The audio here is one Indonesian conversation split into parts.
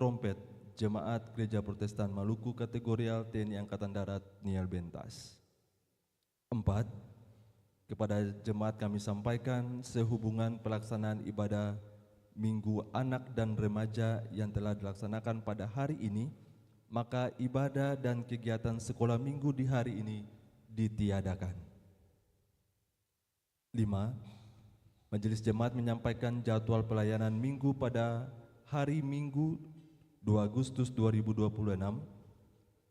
trompet Jemaat Gereja Protestan Maluku Kategorial TNI Angkatan Darat Niel Bentas. 4. Kepada jemaat kami sampaikan sehubungan pelaksanaan ibadah Minggu Anak dan Remaja yang telah dilaksanakan pada hari ini, maka ibadah dan kegiatan sekolah minggu di hari ini ditiadakan. 5. Majelis Jemaat menyampaikan jadwal pelayanan minggu pada hari Minggu 2 Agustus 2026,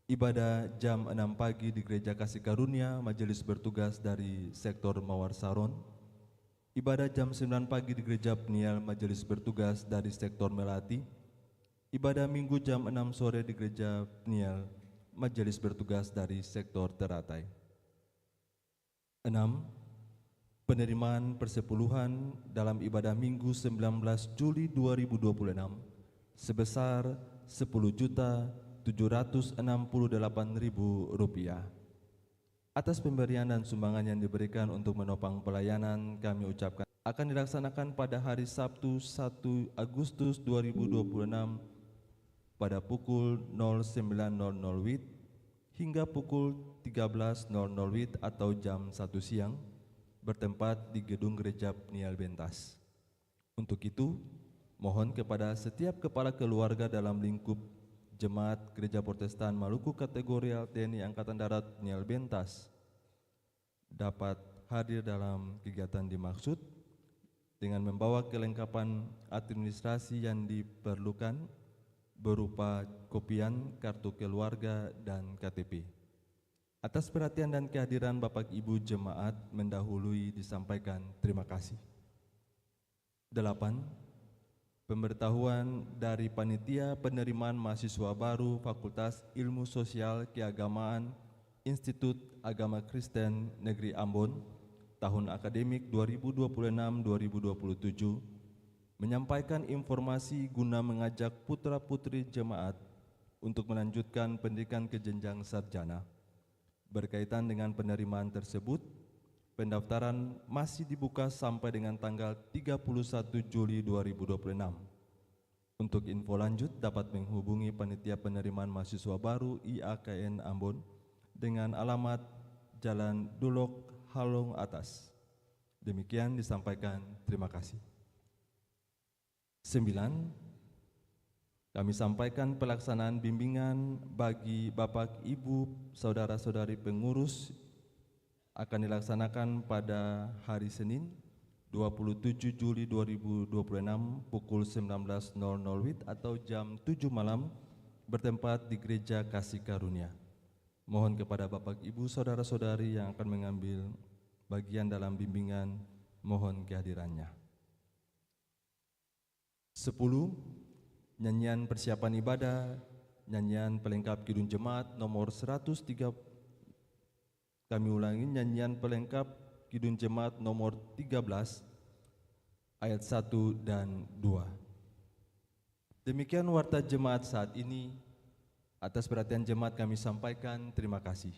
ibadah jam 6 pagi di Gereja Kasih Karunia, majelis bertugas dari sektor Mawar Saron. Ibadah jam 9 pagi di Gereja Peniel, majelis bertugas dari sektor Melati. Ibadah Minggu jam 6 sore di Gereja Peniel, majelis bertugas dari sektor Teratai. 6. Penerimaan persepuluhan dalam ibadah Minggu 19 Juli 2026 sebesar Rp10.768.000. Atas pemberian dan sumbangan yang diberikan untuk menopang pelayanan, kami ucapkan akan dilaksanakan pada hari Sabtu 1 Agustus 2026 pada pukul 09.00 WIB hingga pukul 13.00 WIB atau jam 1 siang bertempat di Gedung Gereja Peniel Bentas. Untuk itu, mohon kepada setiap kepala keluarga dalam lingkup Jemaat Gereja Protestan Maluku Kategorial TNI Angkatan Darat Niel Bentas dapat hadir dalam kegiatan dimaksud dengan membawa kelengkapan administrasi yang diperlukan berupa kopian kartu keluarga dan KTP. Atas perhatian dan kehadiran Bapak Ibu Jemaat mendahului disampaikan terima kasih. 8. Pemberitahuan dari Panitia Penerimaan Mahasiswa Baru Fakultas Ilmu Sosial Keagamaan Institut Agama Kristen Negeri Ambon tahun akademik 2026-2027 menyampaikan informasi guna mengajak putra-putri jemaat untuk melanjutkan pendidikan ke jenjang sarjana. Berkaitan dengan penerimaan tersebut, pendaftaran masih dibuka sampai dengan tanggal 31 Juli 2026. Untuk info lanjut dapat menghubungi Panitia Penerimaan Mahasiswa Baru IAKN Ambon dengan alamat Jalan Dulok, Halong Atas. Demikian disampaikan, terima kasih. 9. Kami sampaikan pelaksanaan bimbingan bagi Bapak, Ibu, Saudara-saudari pengurus akan dilaksanakan pada hari Senin 27 Juli 2026 pukul 19.00 WIB atau jam 7 malam bertempat di Gereja Kasih Karunia. Mohon kepada Bapak, Ibu, Saudara-saudari yang akan mengambil bagian dalam bimbingan, mohon kehadirannya. 10. Nyanyian persiapan ibadah, nyanyian pelengkap Kidung Jemaat nomor 103. Kami ulangi, nyanyian pelengkap Kidung Jemaat nomor 13 ayat 1 dan 2. Demikian warta jemaat saat ini. Atas perhatian jemaat kami sampaikan terima kasih.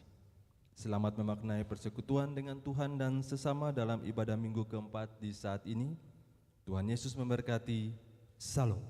Selamat memaknai persekutuan dengan Tuhan dan sesama dalam ibadah minggu keempat di saat ini. Tuhan Yesus memberkati. Salam.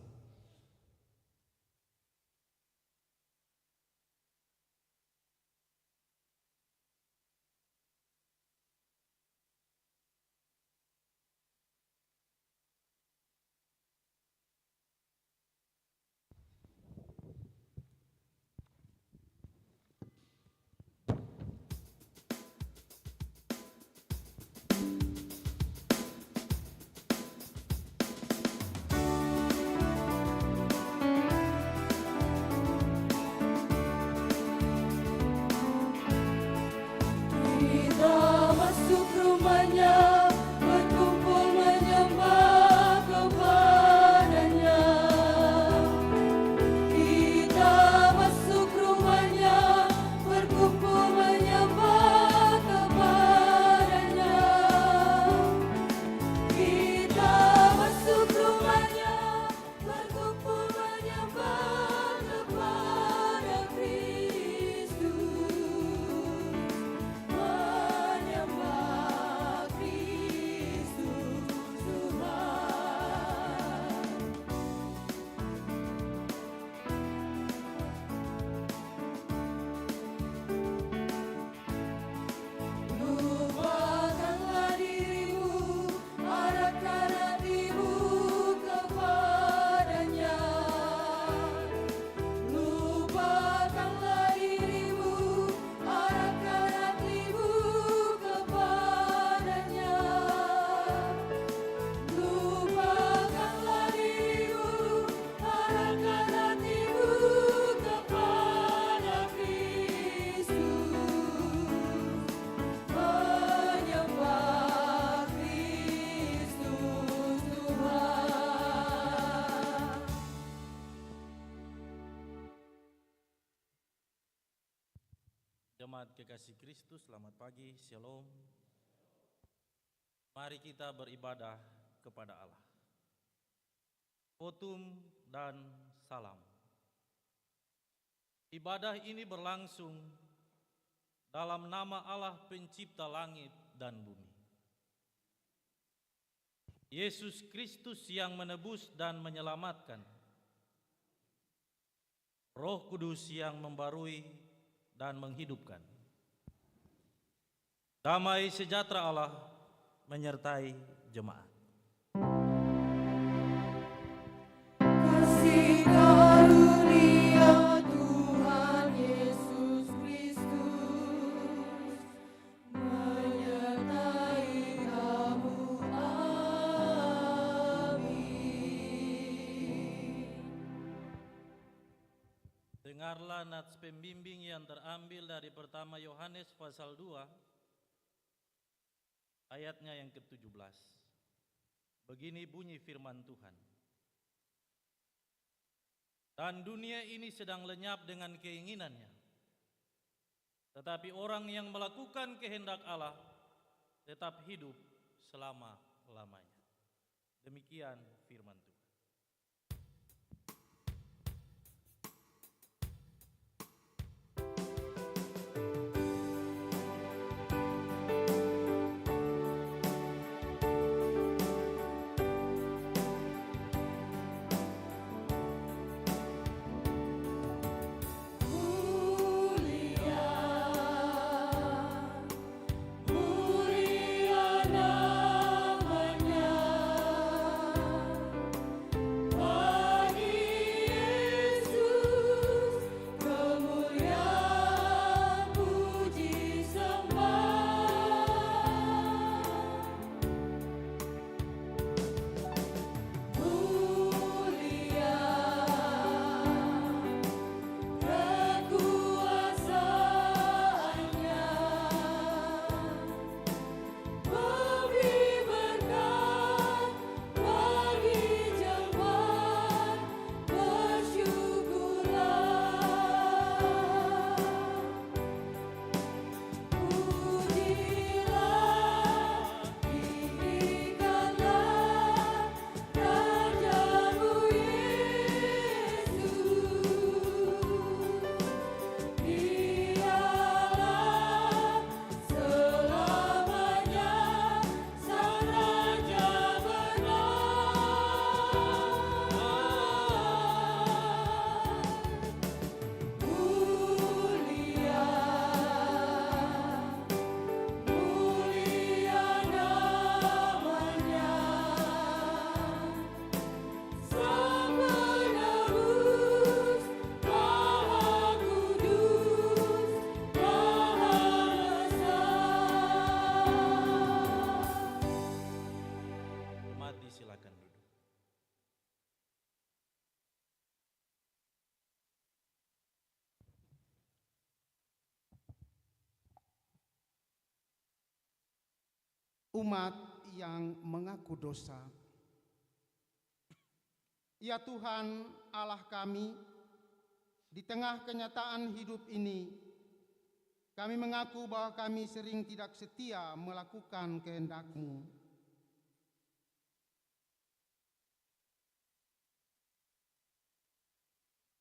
Jemaat kekasih Kristus, selamat pagi, Shalom. Mari kita beribadah kepada Allah. Potum dan salam. Ibadah ini berlangsung dalam nama Allah pencipta langit dan bumi. Yesus Kristus yang menebus dan menyelamatkan. Roh Kudus yang membarui dan menghidupkan. Damai sejahtera Allah menyertai jemaat. Kasih karunia Tuhan Yesus Kristus menyertai kamu. Amin. Dengarlah nats pembimbing yang terambil dari pertama Yohanes pasal 2 ayatnya yang ke-17. Begini bunyi firman Tuhan. Dan dunia ini sedang lenyap dengan keinginannya. Tetapi orang yang melakukan kehendak Allah tetap hidup selama-lamanya. Demikian firman Tuhan. Mulia namanya, bagi Yesus kemuliaan puji sembah. Mulia kekuasaannya, beri berkat bagi jemaat, bersyukurlah. Pujilah, tinggikanlah Rajamu Yesus. Dialah selamanya Sang Raja benar. Mulia, mulia namanya, Sang Penebus, Maha Kudus, Maha Esa. Jemaat silakan duduk. Umat yang mengaku dosa. Ya Tuhan Allah kami, di tengah kenyataan hidup ini, kami mengaku bahwa kami sering tidak setia melakukan kehendak-Mu.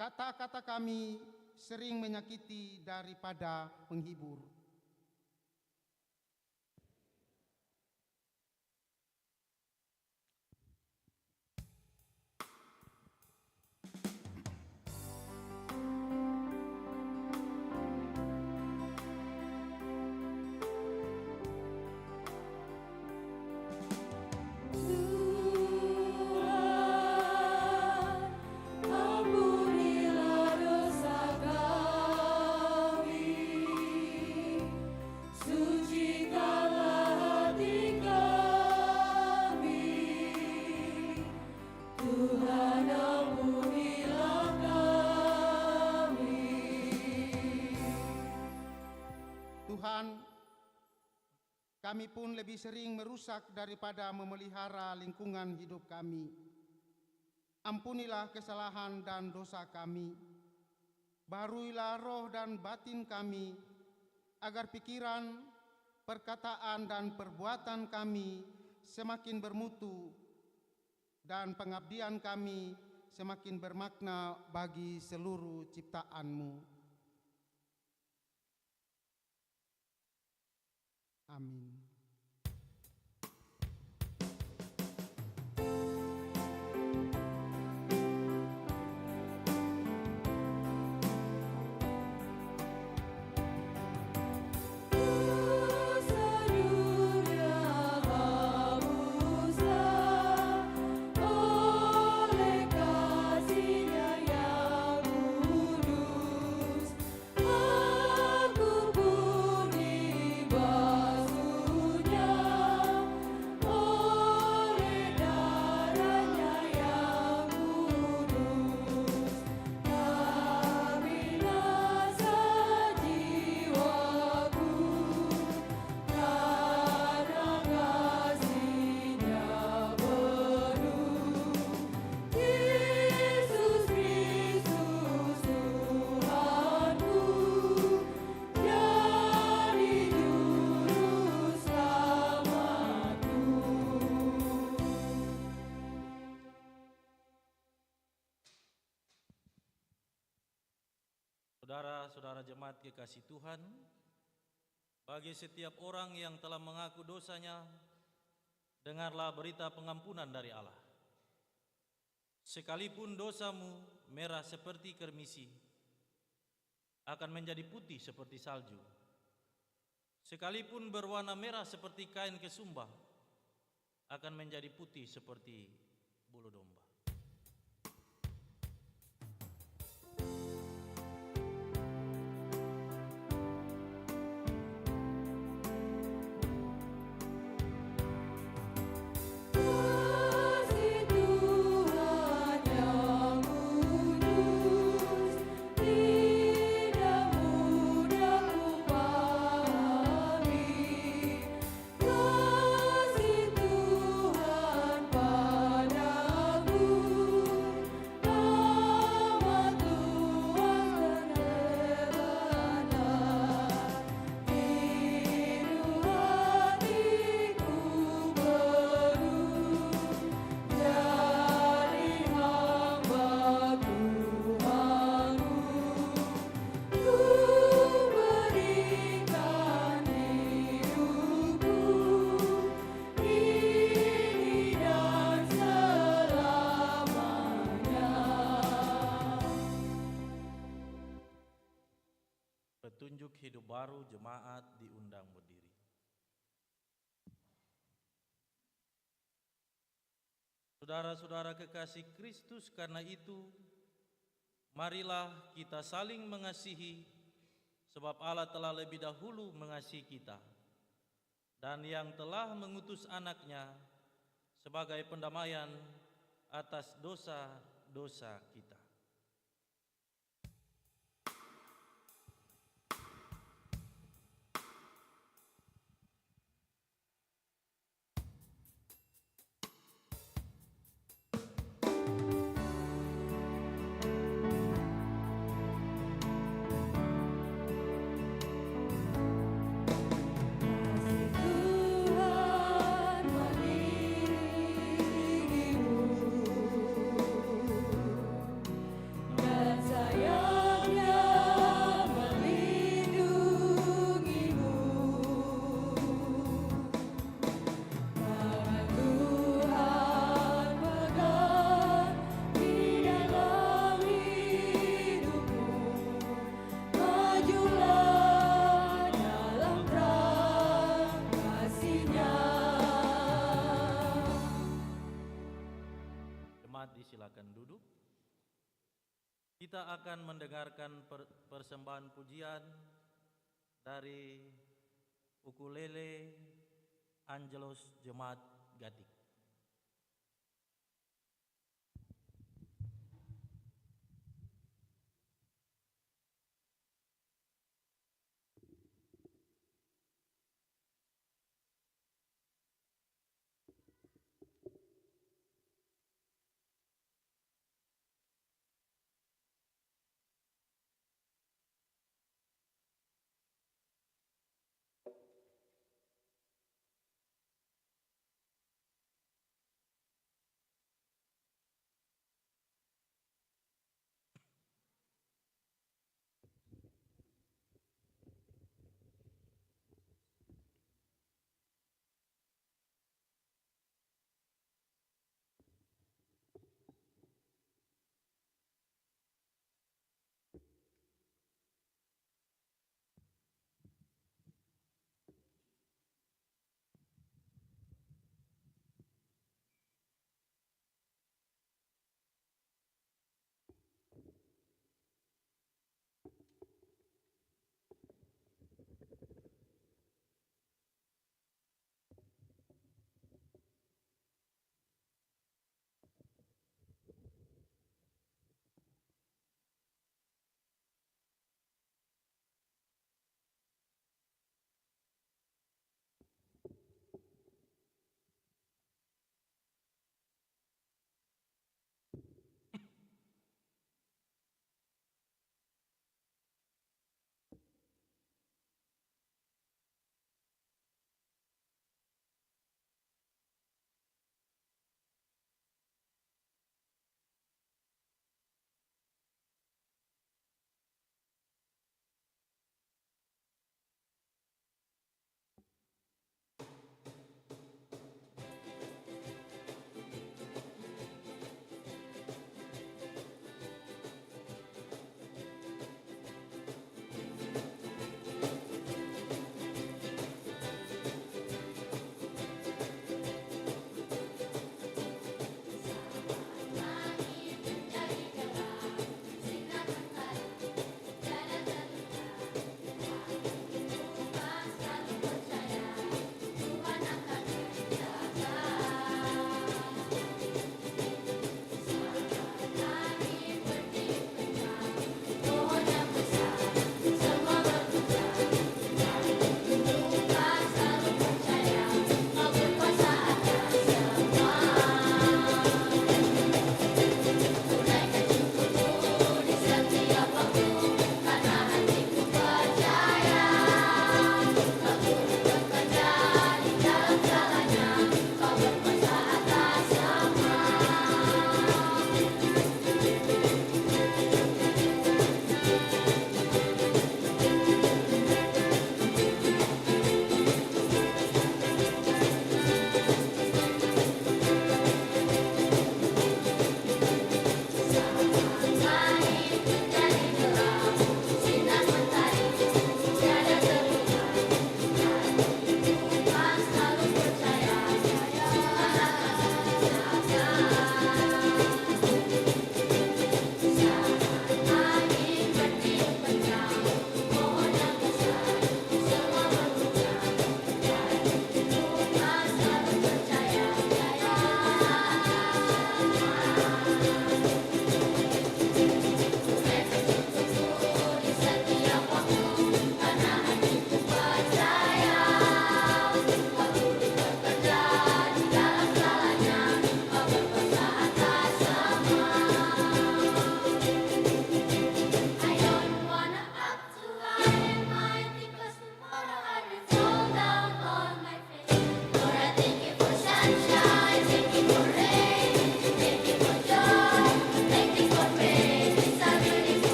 Kata-kata kami sering menyakiti daripada menghibur. Tuhan, ampunilah dosa kami, sucikanlah hati kami. Tuhan, ampunilah kami. Tuhan, kami pun lebih sering merusak daripada memelihara lingkungan hidup kami. Ampunilah kesalahan dan dosa kami. Baharuilah roh dan batin kami, agar pikiran, perkataan, dan perbuatan kami semakin bermutu dan pengabdian kami semakin bermakna bagi seluruh ciptaan-Mu. Amin. Saudara-saudara jemaat kekasih Tuhan, bagi setiap orang yang telah mengaku dosanya, dengarlah berita pengampunan dari Allah. Sekalipun dosamu merah seperti kermisi, akan menjadi putih seperti salju. Sekalipun berwarna merah seperti kain kesumba, akan menjadi putih seperti bulu domba. Kasih Tuhan yang kudus tidak mudah kupahami. Kasih Tuhan padaku amat luas dan hebat. Hidup hatiku berubah jadi hamba Tuhanku. Ku berikan hidupku ini dan selamanya. Petunjuk hidup baru jemaat diundang berdiri. Saudara-saudara kekasih Kristus, karena itu marilah kita saling mengasihi, sebab Allah telah lebih dahulu mengasihi kita, dan yang telah mengutus anaknya sebagai pendamaian atas dosa-dosa kita. Kasih Tuhan mengiringimu dan sayangnya melindungimu. Tangan Tuhan pegang di dalam hidupmu. Majulah dalam terang kasih-Nya. Jemaat disilakan duduk. Kita akan mendengarkan persembahan pujian dari ukulele Angelos Jemaat Gatik.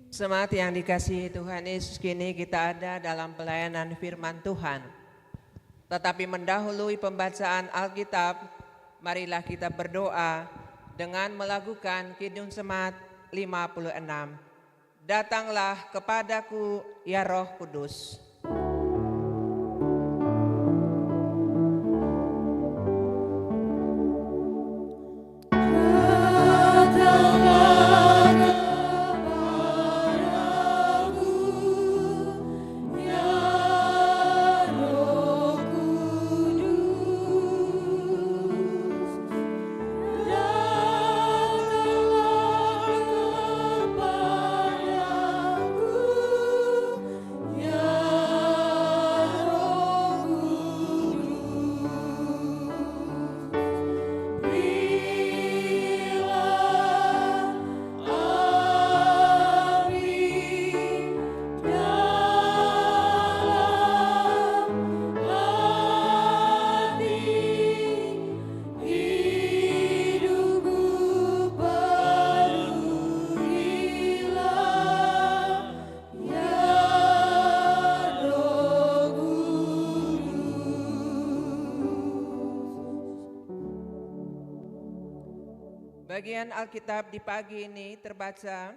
Semangat yang dikasihi Tuhan Yesus, kini kita ada dalam pelayanan firman Tuhan. Tetapi mendahului pembacaan Alkitab, marilah kita berdoa dengan melakukan Kidung Semat 56. Datanglah kepadaku ya Roh Kudus. Bagian Alkitab di pagi ini terbaca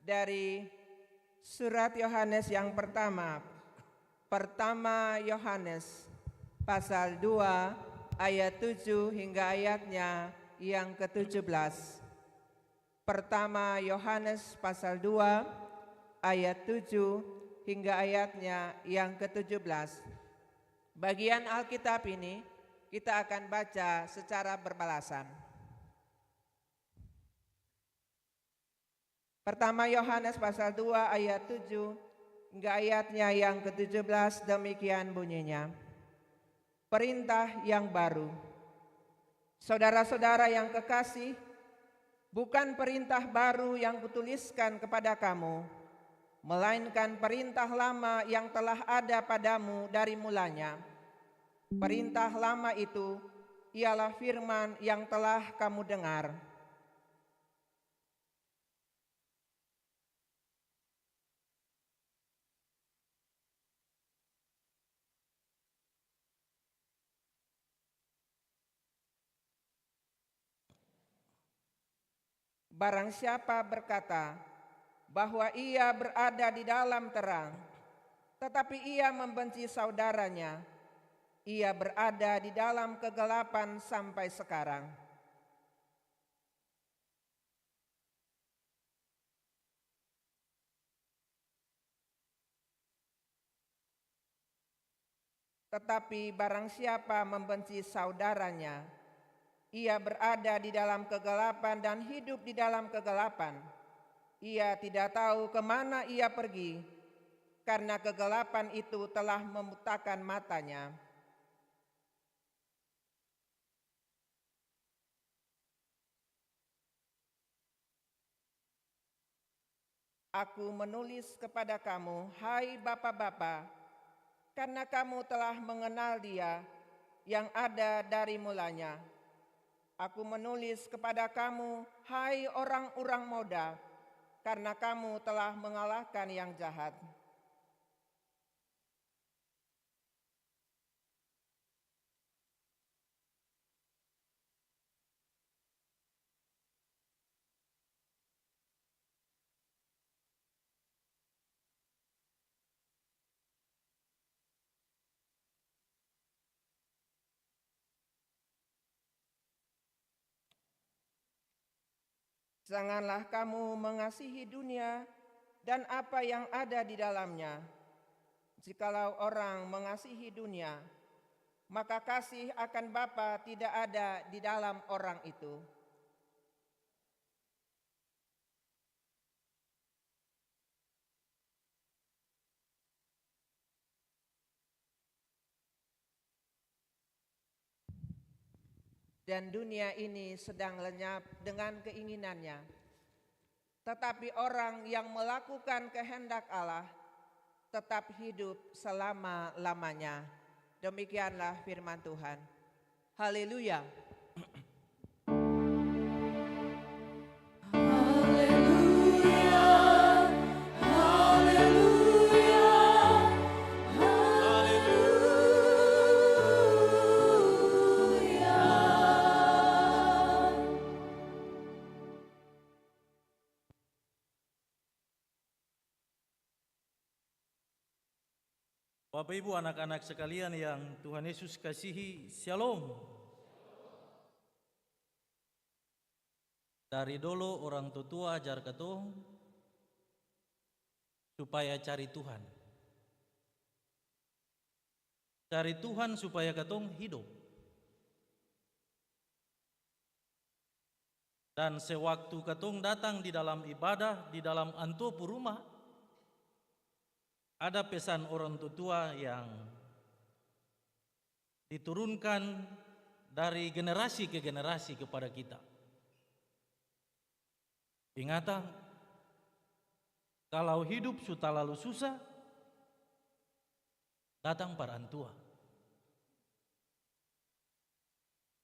dari surat Yohanes yang pertama. Pertama Yohanes pasal 2 ayat 7 hingga ayatnya yang ke-17. Pertama Yohanes pasal 2 ayat 7 hingga ayatnya yang ke-17. Bagian Alkitab ini kita akan baca secara berbalasan. Pertama Yohanes pasal 2 ayat 7 hingga ayatnya yang ke-17, demikian bunyinya. Perintah yang baru. Saudara-saudara yang kekasih, bukan perintah baru yang kutuliskan kepada kamu, melainkan perintah lama yang telah ada padamu dari mulanya. Perintah lama itu ialah firman yang telah kamu dengar. Barang siapa berkata bahwa ia berada di dalam terang, tetapi ia membenci saudaranya, ia berada di dalam kegelapan sampai sekarang. Tetapi barang siapa membenci saudaranya, ia berada di dalam kegelapan dan hidup di dalam kegelapan. Ia tidak tahu kemana ia pergi, karena kegelapan itu telah membutakan matanya. Aku menulis kepada kamu, hai bapa-bapa, karena kamu telah mengenal Dia yang ada dari mulanya. Aku menulis kepada kamu, hai orang-orang muda, karena kamu telah mengalahkan yang jahat. Janganlah kamu mengasihi dunia dan apa yang ada di dalamnya. Jikalau orang mengasihi dunia, maka kasih akan Bapa tidak ada di dalam orang itu. Dan dunia ini sedang lenyap dengan keinginannya. Tetapi orang yang melakukan kehendak Allah tetap hidup selama-lamanya. Demikianlah firman Tuhan. Haleluya. Haleluya, Bapak Ibu, anak-anak sekalian yang Tuhan Yesus kasihi, Shalom. Dari dulu orang tua ajar katong supaya cari Tuhan. Cari Tuhan supaya katong hidup. Dan sewaktu katong datang di dalam ibadah, di dalam antupu rumah, ada pesan orang tua yang diturunkan dari generasi ke generasi kepada kita. Ingatan, kalau hidup sudah lalu susah, datang pada antua.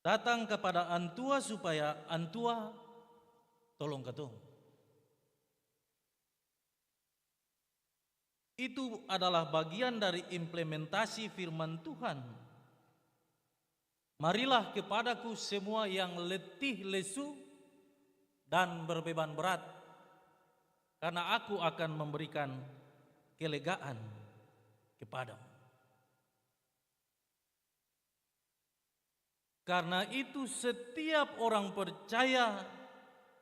Datang kepada antua supaya antua tolong katong. Itu adalah bagian dari implementasi firman Tuhan. Marilah kepadaku semua yang letih lesu dan berbeban berat, karena aku akan memberikan kelegaan kepadamu. Karena itu setiap orang percaya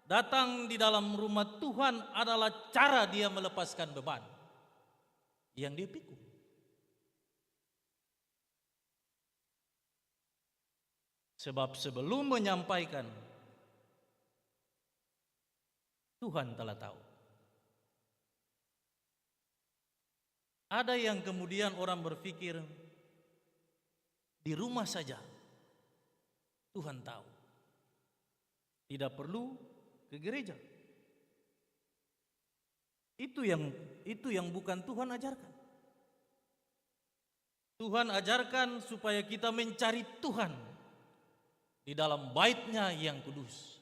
datang di dalam rumah Tuhan adalah cara dia melepaskan beban yang dia pikul. Sebab sebelum menyampaikan, Tuhan telah tahu. Ada yang kemudian orang berpikir, di rumah saja Tuhan tahu. Tidak perlu ke gereja. Itu yang bukan Tuhan ajarkan. Tuhan ajarkan supaya kita mencari Tuhan di dalam bait-Nya yang kudus.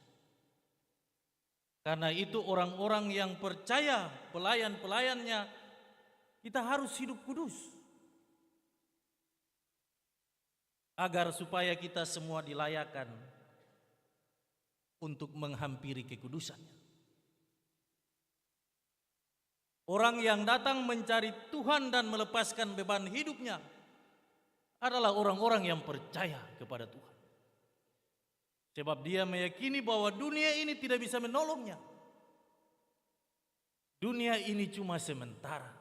Karena itu orang-orang yang percaya, pelayan-pelayannya, kita harus hidup kudus. Agar supaya kita semua dilayakan untuk menghampiri kekudusannya. Orang yang datang mencari Tuhan dan melepaskan beban hidupnya adalah orang-orang yang percaya kepada Tuhan. Sebab dia meyakini bahwa dunia ini tidak bisa menolongnya. Dunia ini cuma sementara.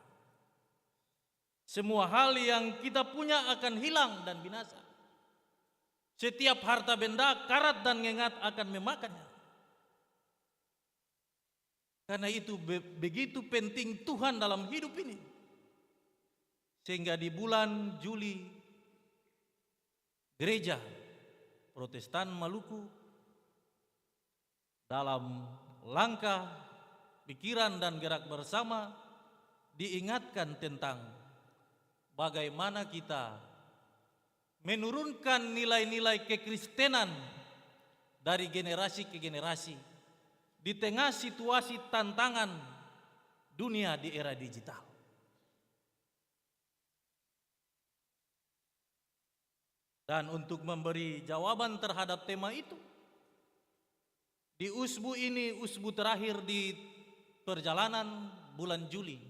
Semua hal yang kita punya akan hilang dan binasa. Setiap harta benda, karat dan ngengat akan memakannya. Karena itu begitu penting Tuhan dalam hidup ini. Sehingga di bulan Juli, gereja Protestan Maluku dalam langkah, pikiran dan gerak bersama diingatkan tentang bagaimana kita menurunkan nilai-nilai kekristenan dari generasi ke generasi di tengah situasi tantangan dunia di era digital. Dan untuk memberi jawaban terhadap tema itu, di usbu ini, usbu terakhir di perjalanan bulan Juli,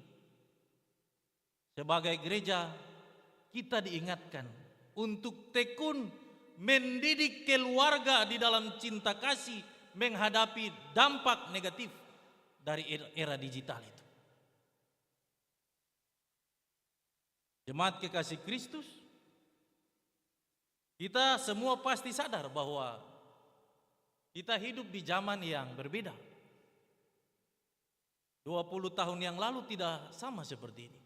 sebagai gereja kita diingatkan untuk tekun mendidik keluarga di dalam cinta kasih menghadapi dampak negatif dari era digital itu. Jemaat kekasih Kristus, kita semua pasti sadar bahwa kita hidup di zaman yang berbeda. 20 tahun yang lalu tidak sama seperti ini.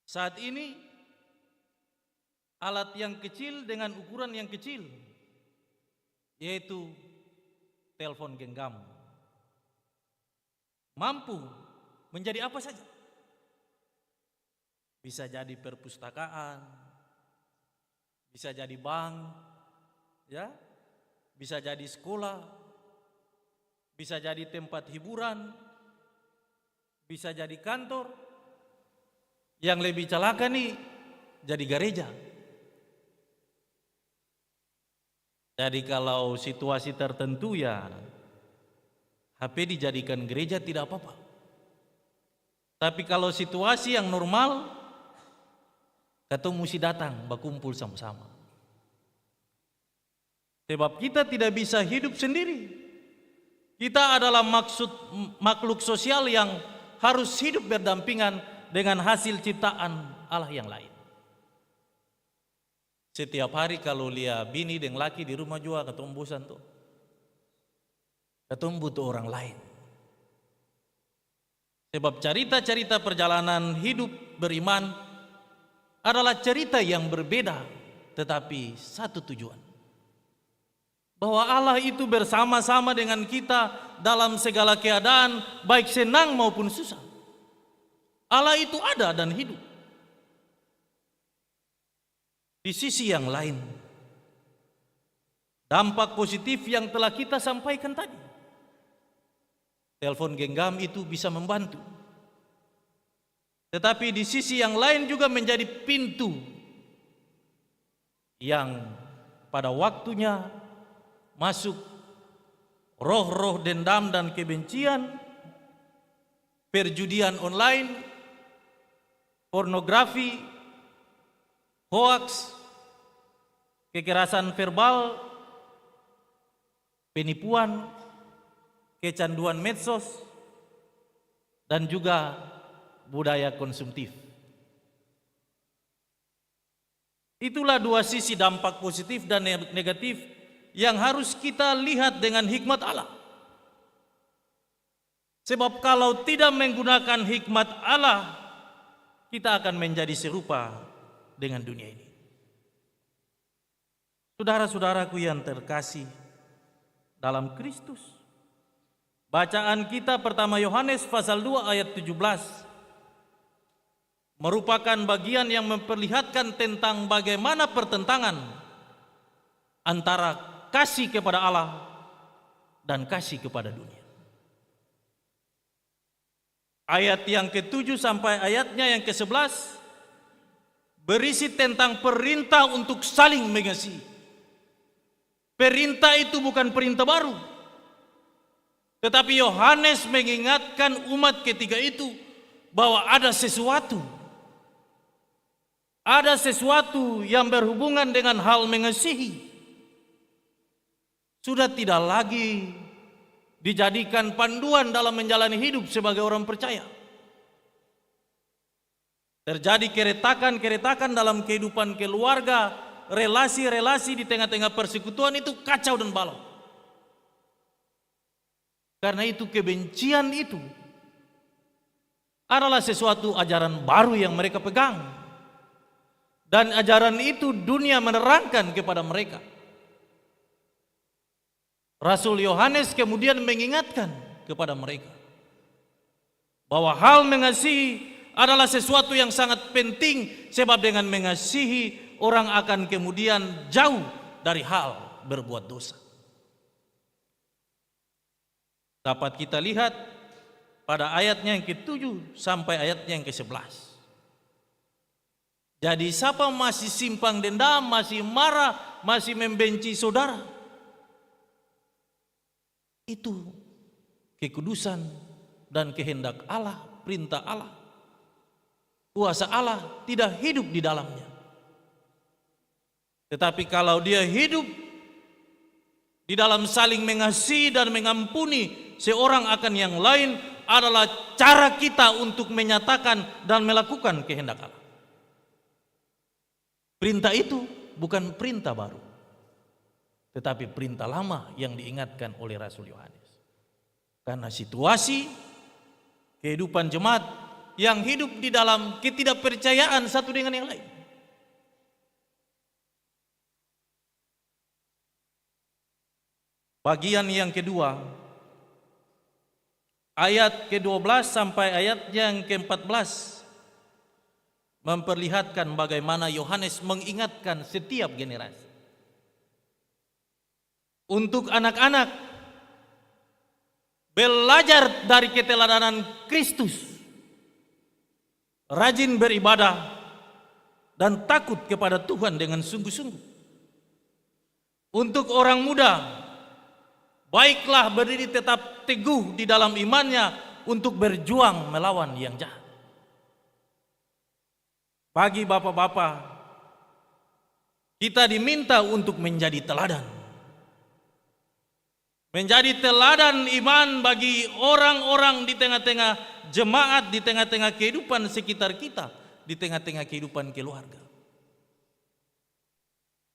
Saat ini alat yang kecil dengan ukuran yang kecil, yaitu telepon genggam, mampu menjadi apa saja. Bisa jadi perpustakaan, bisa jadi bank, ya, bisa jadi sekolah, bisa jadi tempat hiburan, bisa jadi kantor. Yang lebih celaka nih jadi gereja. Jadi kalau situasi tertentu ya HP dijadikan gereja tidak apa-apa. Tapi kalau situasi yang normal, katong mesti datang berkumpul sama-sama. Sebab kita tidak bisa hidup sendiri. Kita adalah makhluk sosial yang harus hidup berdampingan dengan hasil ciptaan Allah yang lain. Setiap hari kalau lihat bini dan laki di rumah juga katong bosan tuh. Katong butuh orang lain. Sebab cerita-cerita perjalanan hidup beriman adalah cerita yang berbeda, tetapi satu tujuan. Bahwa Allah itu bersama-sama dengan kita dalam segala keadaan, baik senang maupun susah. Allah itu ada dan hidup. Di sisi yang lain, dampak positif yang telah kita sampaikan tadi. Telepon genggam itu bisa membantu. Tetapi di sisi yang lain juga menjadi pintu yang pada waktunya masuk roh-roh dendam dan kebencian, perjudian online, pornografi, hoaks, kekerasan verbal, penipuan, kecanduan medsos, dan juga budaya konsumtif. Itulah dua sisi dampak positif dan negatif yang harus kita lihat dengan hikmat Allah. Sebab kalau tidak menggunakan hikmat Allah, kita akan menjadi serupa dengan dunia ini. Saudara-saudaraku yang terkasih dalam Kristus, bacaan kita pertama Yohanes pasal 2 ayat 17 merupakan bagian yang memperlihatkan tentang bagaimana pertentangan antara kasih kepada Allah dan kasih kepada dunia. Ayat yang ke-7 sampai ayatnya yang ke-11 berisi tentang perintah untuk saling mengasihi. Perintah itu bukan perintah baru, tetapi Yohanes mengingatkan umat ketika itu bahwa ada sesuatu yang berhubungan dengan hal mengasihi. Sudah tidak lagi dijadikan panduan dalam menjalani hidup sebagai orang percaya. Terjadi keretakan dalam kehidupan keluarga, relasi-relasi di tengah-tengah persekutuan itu kacau dan balau. Karena itu kebencian itu adalah sesuatu ajaran baru yang mereka pegang. Dan ajaran itu dunia menerangkan kepada mereka. Rasul Yohanes kemudian mengingatkan kepada mereka bahwa hal mengasihi adalah sesuatu yang sangat penting, sebab dengan mengasihi orang akan kemudian jauh dari hal berbuat dosa. Dapat kita lihat pada ayatnya yang ke-7 sampai ayatnya yang ke-11. Jadi siapa masih simpang dendam, masih marah, masih membenci saudara, itu kekudusan dan kehendak Allah, perintah Allah, kuasa Allah tidak hidup di dalamnya. Tetapi kalau dia hidup di dalam saling mengasihi dan mengampuni seorang akan yang lain, adalah cara kita untuk menyatakan dan melakukan kehendak Allah. Perintah itu bukan perintah baru, tetapi perintah lama yang diingatkan oleh Rasul Yohanes. Karena situasi kehidupan jemaat yang hidup di dalam ketidakpercayaan satu dengan yang lain. Bagian yang kedua, ayat ke-12 sampai ayat yang ke-14 memperlihatkan bagaimana Yohanes mengingatkan setiap generasi. Untuk anak-anak, belajar dari keteladanan Kristus, rajin beribadah dan takut kepada Tuhan dengan sungguh-sungguh. Untuk orang muda, baiklah berdiri tetap teguh di dalam imannya untuk berjuang melawan yang jahat. Bagi bapak-bapak, kita diminta untuk menjadi teladan. Menjadi teladan iman bagi orang-orang di tengah-tengah jemaat, di tengah-tengah kehidupan sekitar kita, di tengah-tengah kehidupan keluarga.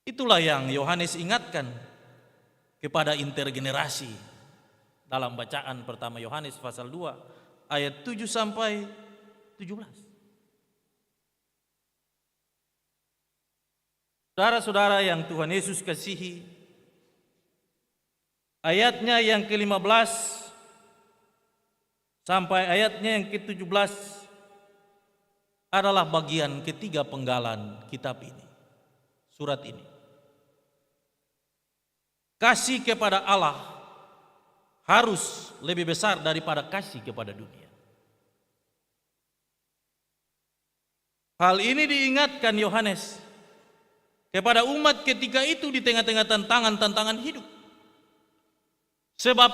Itulah yang Yohanes ingatkan kepada intergenerasi dalam bacaan pertama Yohanes pasal 2 ayat 7 sampai 17. Saudara-saudara yang Tuhan Yesus kasihi, ayatnya yang ke-15 sampai ayatnya yang ke-17 adalah bagian ketiga penggalan kitab ini, surat ini. Kasih kepada Allah harus lebih besar daripada kasih kepada dunia. Hal ini diingatkan Yohanes kepada umat ketika itu di tengah-tengah tantangan-tantangan hidup. Sebab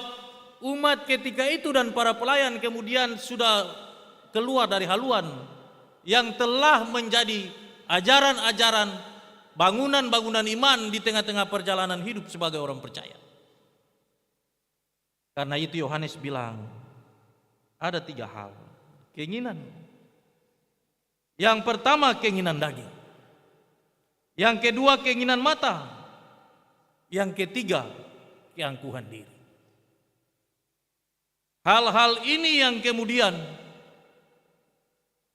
umat ketika itu dan para pelayan kemudian sudah keluar dari haluan yang telah menjadi ajaran-ajaran, bangunan-bangunan iman di tengah-tengah perjalanan hidup sebagai orang percaya. Karena itu Yohanes bilang, ada 3 hal keinginan. Yang pertama keinginan daging. Yang kedua keinginan mata. Yang ketiga keangkuhan diri. Hal-hal ini yang kemudian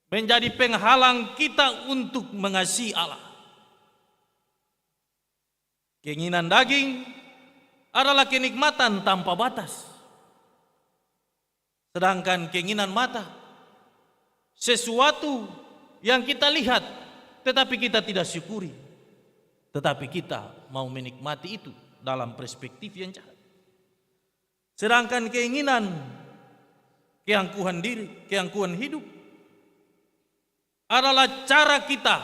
menjadi penghalang kita untuk mengasihi Allah. Keinginan daging adalah kenikmatan tanpa batas. Sedangkan keinginan mata sesuatu yang kita lihat tetapi kita tidak syukuri. Tetapi kita mau menikmati itu dalam perspektif yang jahat. Sedangkan keinginan keangkuhan diri, keangkuhan hidup adalah cara kita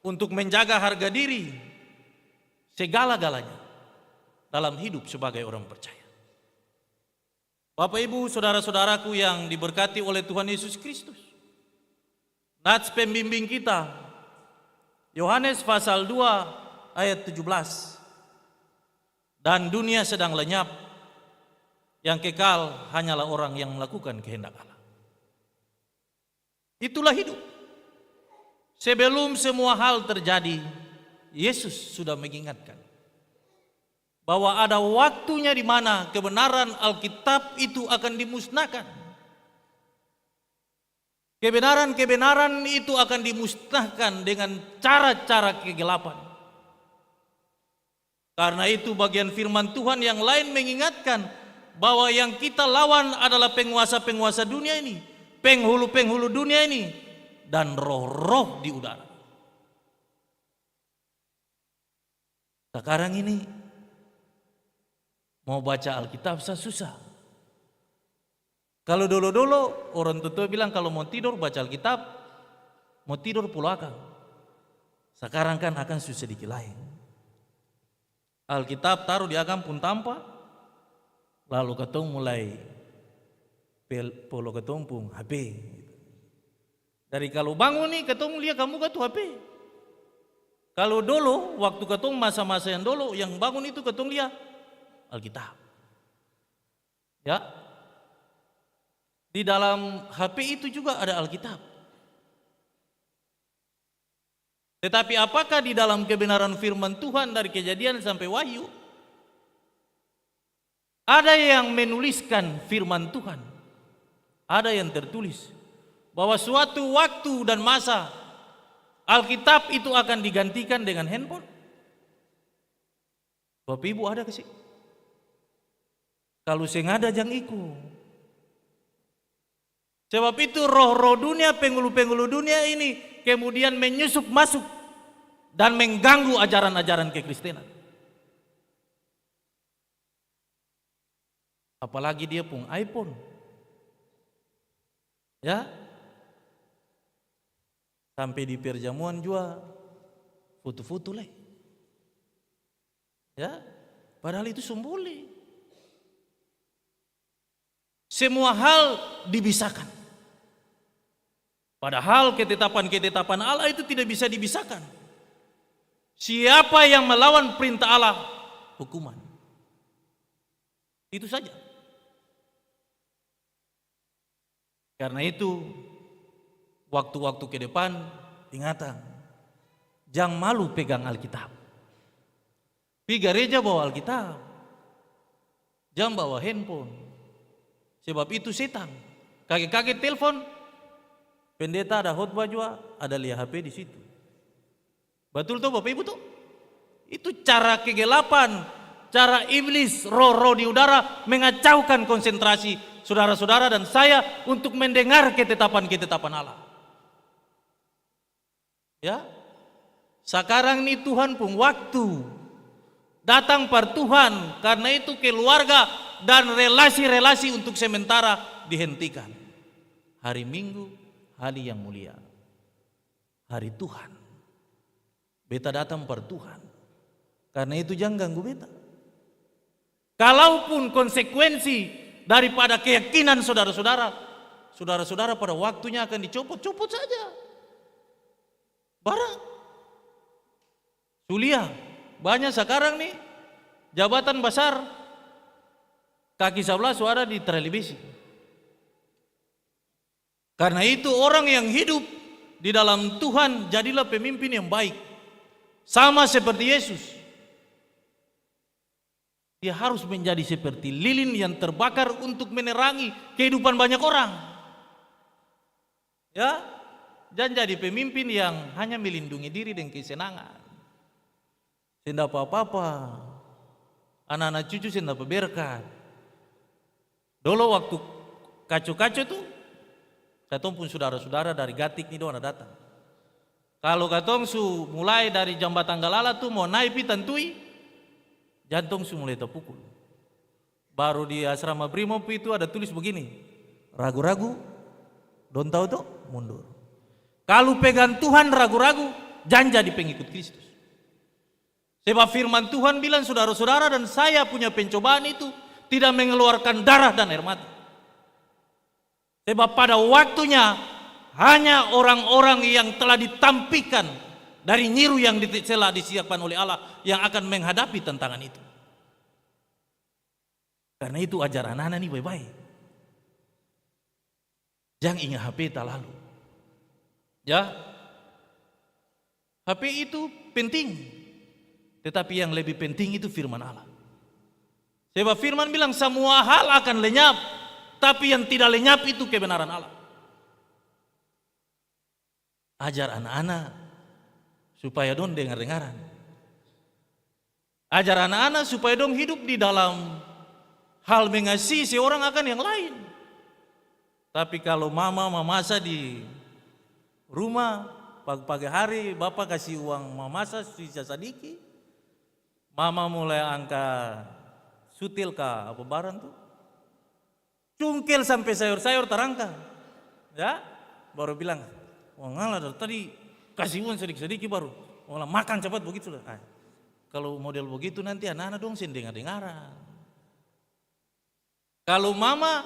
untuk menjaga harga diri segala-galanya dalam hidup sebagai orang percaya. Bapak Ibu, saudara-saudaraku yang diberkati oleh Tuhan Yesus Kristus. Nats pembimbing kita Yohanes pasal 2 ayat 17. Dan dunia sedang lenyap, yang kekal hanyalah orang yang melakukan kehendak Allah. Itulah hidup. Sebelum semua hal terjadi, Yesus sudah mengingatkan bahwa ada waktunya di mana kebenaran Alkitab itu akan dimusnahkan. Kebenaran-kebenaran itu akan dimusnahkan dengan cara-cara kegelapan. Karena itu bagian firman Tuhan yang lain mengingatkan bahwa yang kita lawan adalah penguasa-penguasa dunia ini, penghulu-penghulu dunia ini, dan roh-roh di udara. Sekarang ini mau baca Alkitab susah. Kalau dulu-dulu orang tua bilang kalau mau tidur baca Alkitab, mau tidur pulau akal. Sekarang kan akan susah sedikit lain. Alkitab taruh di akam pun tanpa, lalu ketemu mulai polo ketemu pun HP. Dari kalau bangun nih ketemu lihat kamu tuh HP. Kalau dulu waktu ketemu masa-masa yang dulu yang bangun itu ketemu lihat Alkitab. Ya. Di dalam HP itu juga ada Alkitab. Tetapi apakah di dalam kebenaran firman Tuhan dari Kejadian sampai Wahyu ada yang menuliskan firman Tuhan? Ada yang tertulis bahwa suatu waktu dan masa Alkitab itu akan digantikan dengan handphone? Bapak Ibu ada ke sih? Kalau sengaja jangan ikut. Sebab itu roh-roh dunia, penghulu-penghulu dunia ini kemudian menyusup masuk dan mengganggu ajaran-ajaran kekristenan. Apalagi dia pun iPhone. Ya. Sampai di perjamuan juga foto-foto leh. Ya. Padahal itu sembuli. Semua hal dibisakan. Padahal ketetapan-ketetapan Allah itu tidak bisa dibisahkan. Siapa yang melawan perintah Allah, hukuman. Itu saja. Karena itu, waktu-waktu ke depan, ingatan, jangan malu pegang Alkitab. Pi gereja bawa Alkitab, jangan bawa handphone. Sebab itu setan. Kaget-kaget telepon, pendeta ada khotbah juga, ada lihat HP di situ. Betul tuh Bapak Ibu tuh? Itu cara kegelapan, cara iblis, roh-roh di udara mengacaukan konsentrasi saudara-saudara dan saya untuk mendengar ketetapan-ketetapan Allah. Ya, sekarang ini Tuhan pun waktu datang per Tuhan, karena itu keluarga dan relasi-relasi untuk sementara dihentikan. Hari Minggu, hari yang mulia, hari Tuhan. Beta datang per Tuhan, karena itu jangan ganggu beta. Kalaupun konsekuensi daripada keyakinan saudara-saudara, saudara-saudara pada waktunya akan dicopot, copot saja. Barang. Sulia, banyak sekarang nih jabatan besar kaki sebelah suara di televisi. Karena itu orang yang hidup di dalam Tuhan jadilah pemimpin yang baik. Sama seperti Yesus. Dia harus menjadi seperti lilin yang terbakar untuk menerangi kehidupan banyak orang. Ya, jangan jadi pemimpin yang hanya melindungi diri dan kesenangan. Tidak apa-apa. Anak-anak cucu tidak berberkat. Dulu waktu kacau-kacau tuh, katong pun saudara-saudara dari Gatik nih doang datang. Kalau katong su mulai dari jambatan Galala tuh mau naik tantui, jantung su mulai terpukul. Baru di asrama Brimob itu ada tulis begini, ragu-ragu, don't tahu tuh mundur. Kalau pegang Tuhan ragu-ragu, jangan jadi pengikut Kristus. Sebab firman Tuhan bilang saudara-saudara dan saya punya pencobaan itu tidak mengeluarkan darah dan air mata. Sebab pada waktunya hanya orang-orang yang telah ditampikan dari nyiru yang telah disiapkan oleh Allah yang akan menghadapi tantangan itu. Karena itu ajar anak-anak ini baik-baik. Jangan ingat HP tak lalu. Ya, HP itu penting, tetapi yang lebih penting itu firman Allah. Sebab firman bilang semua hal akan lenyap, tapi yang tidak lenyap itu kebenaran Allah. Ajar anak-anak supaya dong dengar-dengaran. Ajar anak-anak supaya dong hidup di dalam hal mengasihi seorang akan yang lain. Tapi kalau mama memasak di rumah, pagi hari bapak kasih uang memasak sisa sedikit, mama mulai angkat sutil kah apa barang tuh, cungkil sampai sayur-sayur terangkat, ya, baru bilang, wah ngalah dari tadi kasih uang sedikit-sedikit baru, malah makan cepat begitu lah. Kalau model begitu nanti anak-anak dong sen dengar-dengaran. Kalau mama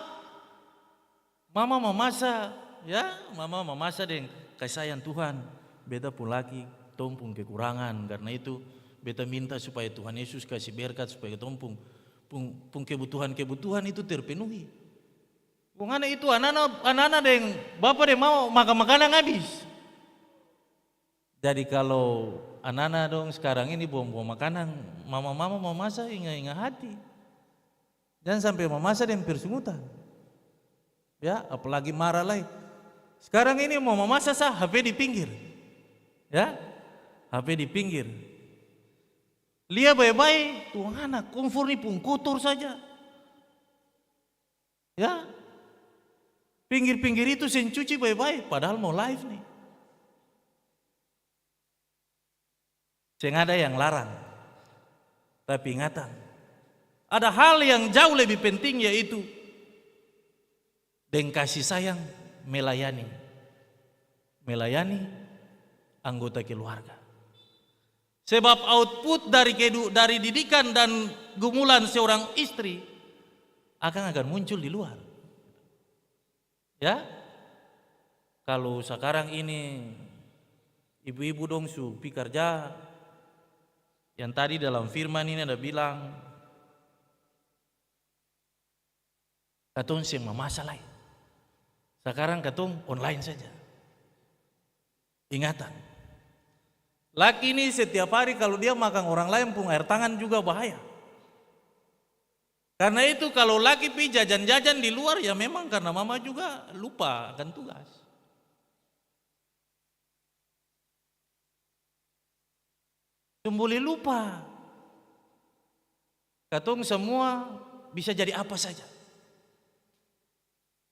memasak, ya, mama memasak dengan kasih sayang Tuhan, beta pun laki, tompung kekurangan, karena itu beta minta supaya Tuhan Yesus kasih berkat supaya tompung kebutuhan itu terpenuhi. Bungana itu anak-anak yang bapak yang mau makan makanan habis. Jadi kalau anak-anak dong sekarang ini buang-buang makanan, mama mau masak ingat hati. Jangan sampai memasak dan persungutan. Ya, apalagi marah lagi. Sekarang ini mau memasak sah HP di pinggir. Ya, HP di pinggir. Lihat baik-baik, tuh anak kompor ini pun kotor saja. Ya, pinggir-pinggir itu sen cuci baik-baik, padahal mau live nih. Sen ada yang larang, tapi ingatan, ada hal yang jauh lebih penting yaitu dengan kasih sayang melayani anggota keluarga. Sebab output dari didikan dan gumulan seorang istri akan muncul di luar. Ya, kalau sekarang ini ibu-ibu dong su pi kerja, yang tadi dalam firman ini ada bilang, katong sing memasak lain. Sekarang katong online saja. Ingatan. Laki ini setiap hari kalau dia makan orang lain pun air tangan juga bahaya. Karena itu kalau laki pi jajan-jajan di luar ya memang karena mama juga lupa akan tugas. Boleh lupa. Katong semua bisa jadi apa saja.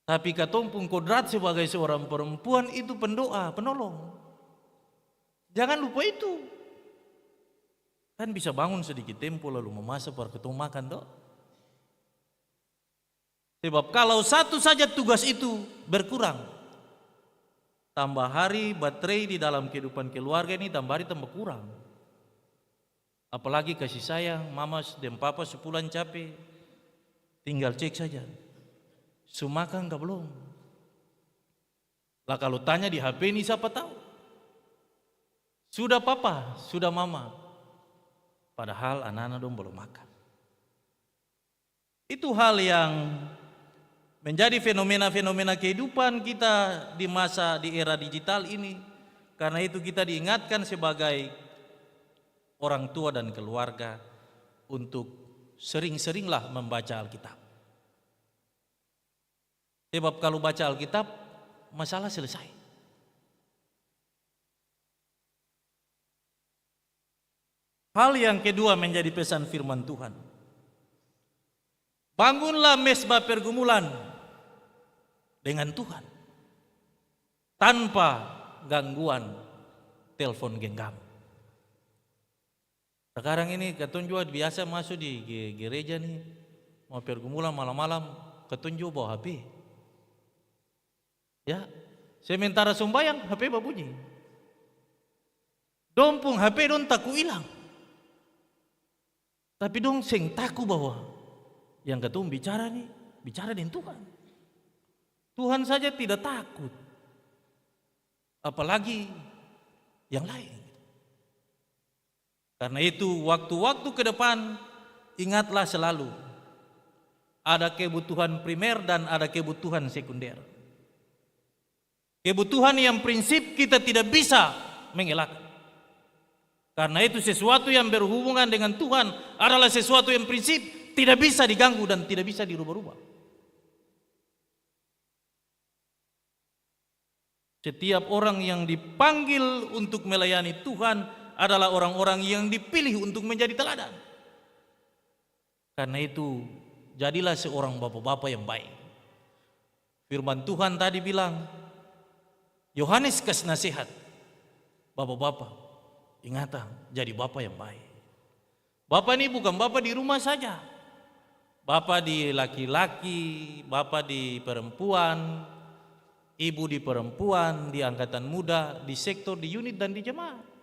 Tapi katong pun kodrat sebagai seorang perempuan itu pendoa, penolong. Jangan lupa itu. Kan bisa bangun sedikit tempo lalu memasak baru ketemu makan toh. Sebab kalau satu saja tugas itu berkurang, tambah hari baterai di dalam kehidupan keluarga ini tambah hari tambah kurang. Apalagi kasih sayang, mama dan papa sepulang capek, tinggal cek saja. Sumakan enggak belum? Lah kalau tanya di HP ini siapa tahu? Sudah papa, sudah mama. Padahal anak-anak dong belum makan. Itu hal yang menjadi fenomena-fenomena kehidupan kita di masa di era digital ini. Karena itu kita diingatkan sebagai orang tua dan keluarga untuk sering-seringlah membaca Alkitab. Sebab kalau baca Alkitab, masalah selesai. Hal yang kedua menjadi pesan firman Tuhan. Bangunlah mesbah pergumulan dengan Tuhan tanpa gangguan telepon genggam. Sekarang ini katong juga biasa masuk di gereja nih, mau pergumulan malam-malam, katong juga bawa HP. Ya, sementara sembahyang HP berbunyi. Dong pun HP dong taku hilang. Tapi dong seng taku bahwa yang katong bicara nih, bicara dengan Tuhan. Tuhan saja tidak takut. Apalagi yang lain. Karena itu waktu-waktu ke depan ingatlah selalu ada kebutuhan primer dan ada kebutuhan sekunder. Kebutuhan yang prinsip kita tidak bisa mengelak. Karena itu sesuatu yang berhubungan dengan Tuhan adalah sesuatu yang prinsip tidak bisa diganggu dan tidak bisa dirubah-rubah. Setiap orang yang dipanggil untuk melayani Tuhan adalah orang-orang yang dipilih untuk menjadi teladan. Karena itu, jadilah seorang bapak-bapak yang baik. Firman Tuhan tadi bilang, Yohanes kasih nasihat, bapak-bapak, ingatan jadi bapak yang baik. Bapak ini bukan bapak di rumah saja. Bapak di laki-laki, bapak di perempuan, ibu di perempuan, di angkatan muda, di sektor, di unit dan di jemaat.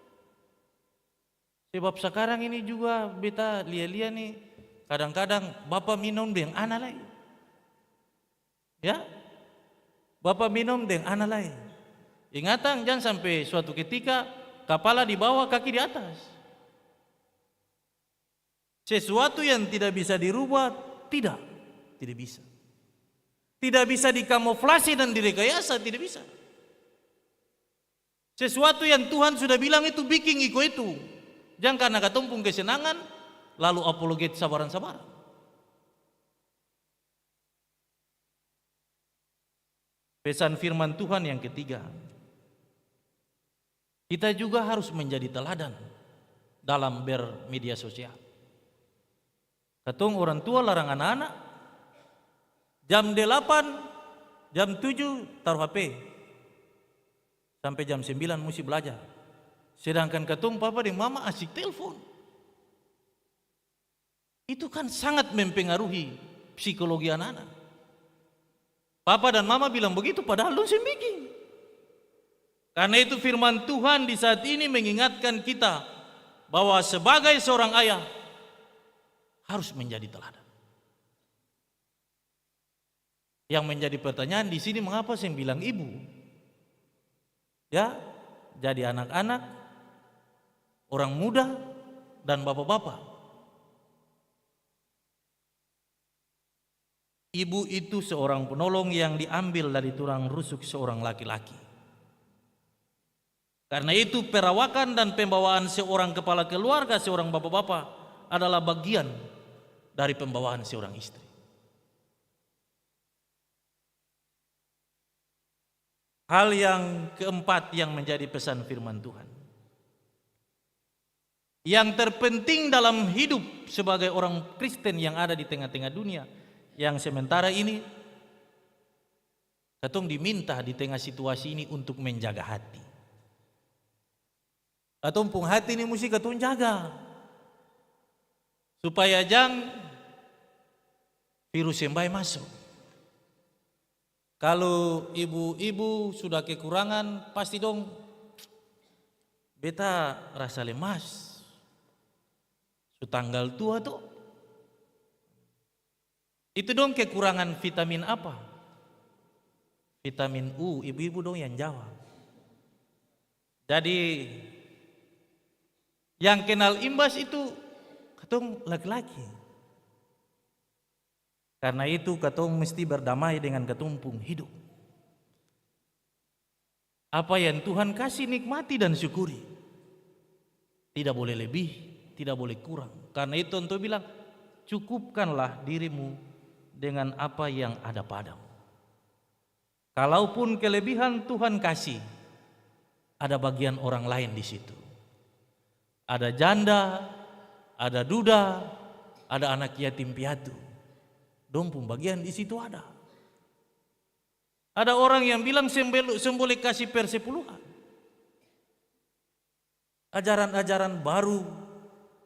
Sebab sekarang ini juga beta lihat-lihat nih, kadang-kadang bapak minum dengan anak lain. Ya, bapak minum dengan anak lain. Ingatan jangan sampai suatu ketika kepala di bawah, kaki di atas. Sesuatu yang tidak bisa dirubah, tidak bisa. Tidak bisa dikamuflasi dan direkayasa, tidak bisa. Sesuatu yang Tuhan sudah bilang itu bikin ikut itu. Jangan karena katumpung kesenangan lalu apologet sabaran-sabaran. Pesan firman Tuhan yang ketiga, kita juga harus menjadi teladan dalam bermedia sosial. Katong orang tua larang anak-anak jam 8, jam 7 taruh HP sampai jam 9 mesti belajar. Sedangkan katong papa dan mama asik telepon. Itu kan sangat mempengaruhi psikologi anak-anak. Papa dan mama bilang begitu padahal lu bikin. Karena itu firman Tuhan di saat ini mengingatkan kita bahwa sebagai seorang ayah harus menjadi teladan. Yang menjadi pertanyaan di sini, mengapa saya bilang ibu? Ya, jadi anak-anak, orang muda, dan bapak-bapak. Ibu itu seorang penolong yang diambil dari tulang rusuk seorang laki-laki. Karena itu perawakan dan pembawaan seorang kepala keluarga, seorang bapak-bapak adalah bagian dari pembawaan seorang istri. Hal yang keempat yang menjadi pesan firman Tuhan. Yang terpenting dalam hidup sebagai orang Kristen yang ada di tengah-tengah dunia yang sementara ini, katong diminta di tengah situasi ini untuk menjaga hati. Katong pung hati ini mesti katong jaga supaya jangan virus yang baik masuk. Kalau ibu-ibu sudah kekurangan, pasti dong beta rasa lemas. Tanggal tua tuh. Itu dong kekurangan vitamin apa? Vitamin U, ibu-ibu dong yang jawab. Jadi yang kenal imbas itu katong laki-laki. Karena itu katong mesti berdamai dengan ketumpung hidup. Apa yang Tuhan kasih nikmati dan syukuri. Tidak boleh lebih, tidak boleh kurang. Karena itu untuk bilang, cukupkanlah dirimu dengan apa yang ada padamu. Kalaupun kelebihan Tuhan kasih, ada bagian orang lain di situ. Ada janda, ada duda, ada anak yatim piatu. Dong pun bagian di situ ada. Ada orang yang bilang semboleh kasih persepuluhan. Ajaran-ajaran baru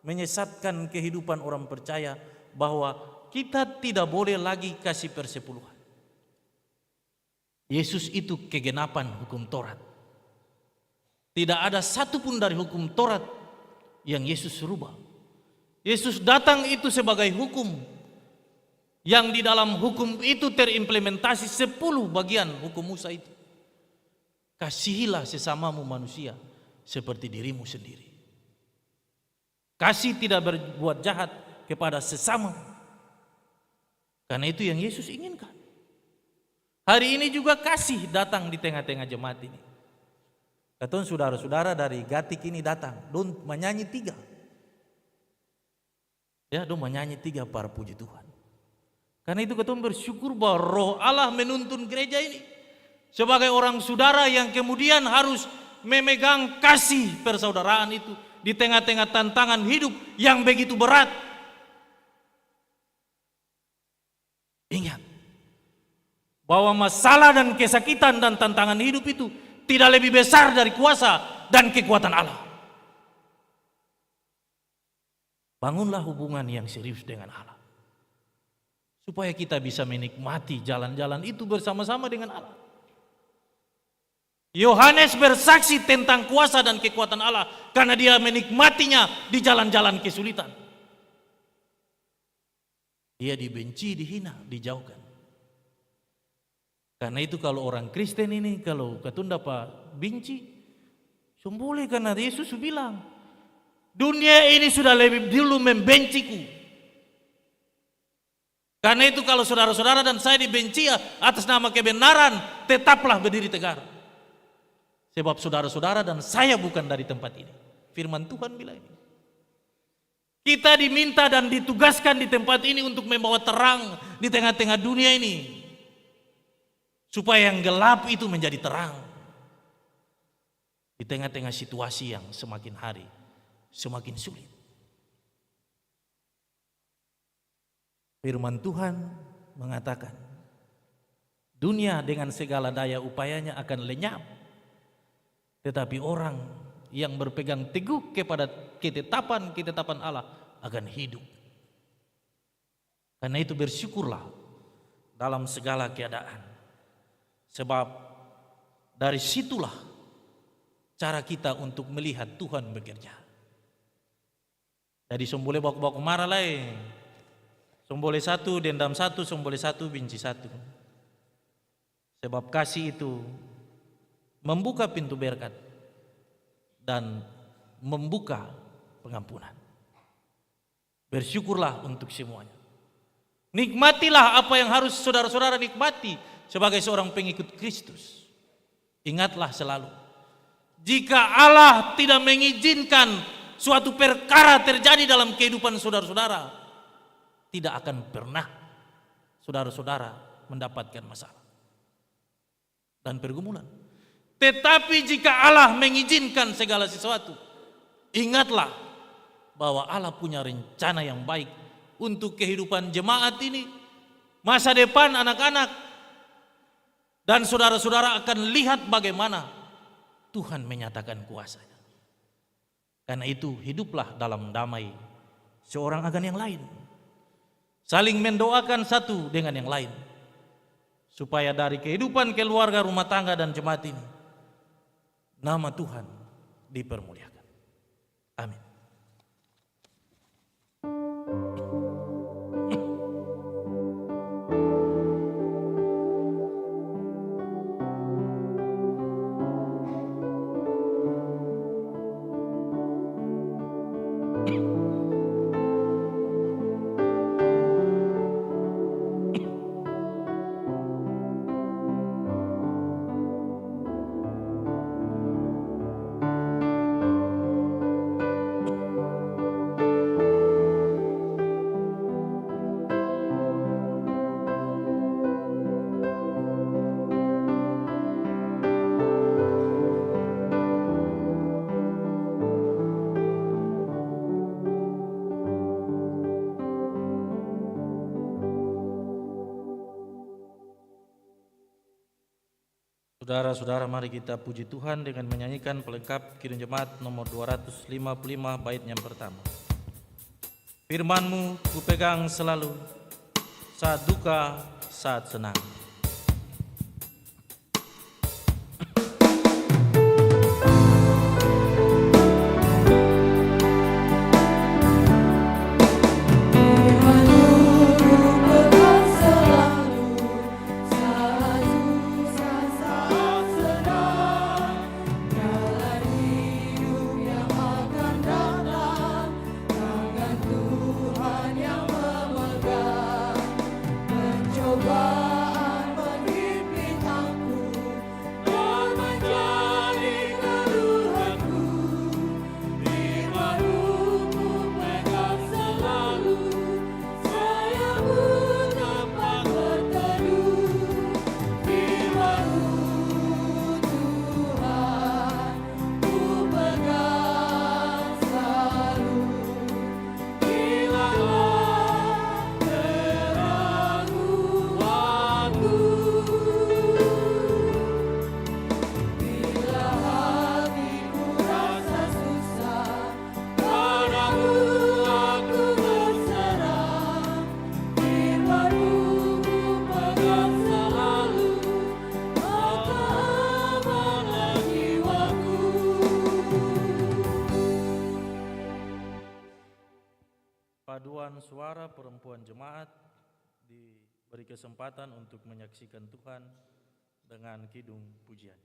menyesatkan kehidupan orang percaya bahwa kita tidak boleh lagi kasih persepuluhan. Yesus itu kegenapan hukum Taurat. Tidak ada satupun dari hukum Taurat yang Yesus rubah. Yesus datang itu sebagai hukum yang di dalam hukum itu terimplementasi 10 bagian hukum Musa itu. Kasihilah sesamamu manusia seperti dirimu sendiri. Kasih tidak berbuat jahat kepada sesama. Karena itu yang Yesus inginkan. Hari ini juga kasih datang di tengah-tengah jemaat ini. Katong saudara-saudara dari Gatik ini datang, don menyanyi 3. Ya, don menyanyi 3 para puji Tuhan. Karena itu katong bersyukur bahwa Roh Allah menuntun gereja ini sebagai orang saudara yang kemudian harus memegang kasih persaudaraan itu di tengah-tengah tantangan hidup yang begitu berat. Ingat bahwa masalah dan kesakitan dan tantangan hidup itu tidak lebih besar dari kuasa dan kekuatan Allah. Bangunlah hubungan yang serius dengan Allah, supaya kita bisa menikmati jalan-jalan itu bersama-sama dengan Allah. Yohanes bersaksi tentang kuasa dan kekuatan Allah karena dia menikmatinya di jalan-jalan kesulitan. Dia dibenci, dihina, dijauhkan. Karena itu kalau orang Kristen ini, kalau katun dapat benci, boleh karena Yesus bilang, dunia ini sudah lebih dulu membenciku. Karena itu kalau saudara-saudara dan saya dibenci atas nama kebenaran, tetaplah berdiri tegar. Sebab saudara-saudara dan saya bukan dari tempat ini. Firman Tuhan bilang ini. Kita diminta dan ditugaskan di tempat ini untuk membawa terang di tengah-tengah dunia ini. Supaya yang gelap itu menjadi terang. Di tengah-tengah situasi yang semakin hari semakin sulit. Firman Tuhan mengatakan, dunia dengan segala daya upayanya akan lenyap. Tetapi orang yang berpegang teguh kepada ketetapan Allah akan hidup. Karena itu bersyukurlah dalam segala keadaan. Sebab dari situlah cara kita untuk melihat Tuhan bekerja. Jadi boleh baku-baku marah lah. Boleh 1, dendam 1, boleh 1, benci 1. Sebab kasih itu membuka pintu berkat, dan membuka pengampunan. Bersyukurlah untuk semuanya. Nikmatilah apa yang harus saudara-saudara nikmati sebagai seorang pengikut Kristus. Ingatlah selalu, jika Allah tidak mengizinkan suatu perkara terjadi dalam kehidupan saudara-saudara, tidak akan pernah saudara-saudara mendapatkan masalah dan pergumulan. Tetapi jika Allah mengizinkan segala sesuatu, ingatlah bahwa Allah punya rencana yang baik untuk kehidupan jemaat ini, masa depan anak-anak, dan saudara-saudara akan lihat bagaimana Tuhan menyatakan kuasanya. Karena itu hiduplah dalam damai seorang akan yang lain, saling mendoakan satu dengan yang lain, supaya dari kehidupan keluarga, rumah tangga, dan jemaat ini nama Tuhan dipermuliakan. Amin. Saudara-saudara, mari kita puji Tuhan dengan menyanyikan pelengkap Kidung Jemaat nomor 255 bait yang pertama. Firman-Mu kupegang selalu, saat duka, saat senang. Paduan suara perempuan jemaat diberi kesempatan untuk menyaksikan Tuhan dengan kidung pujian.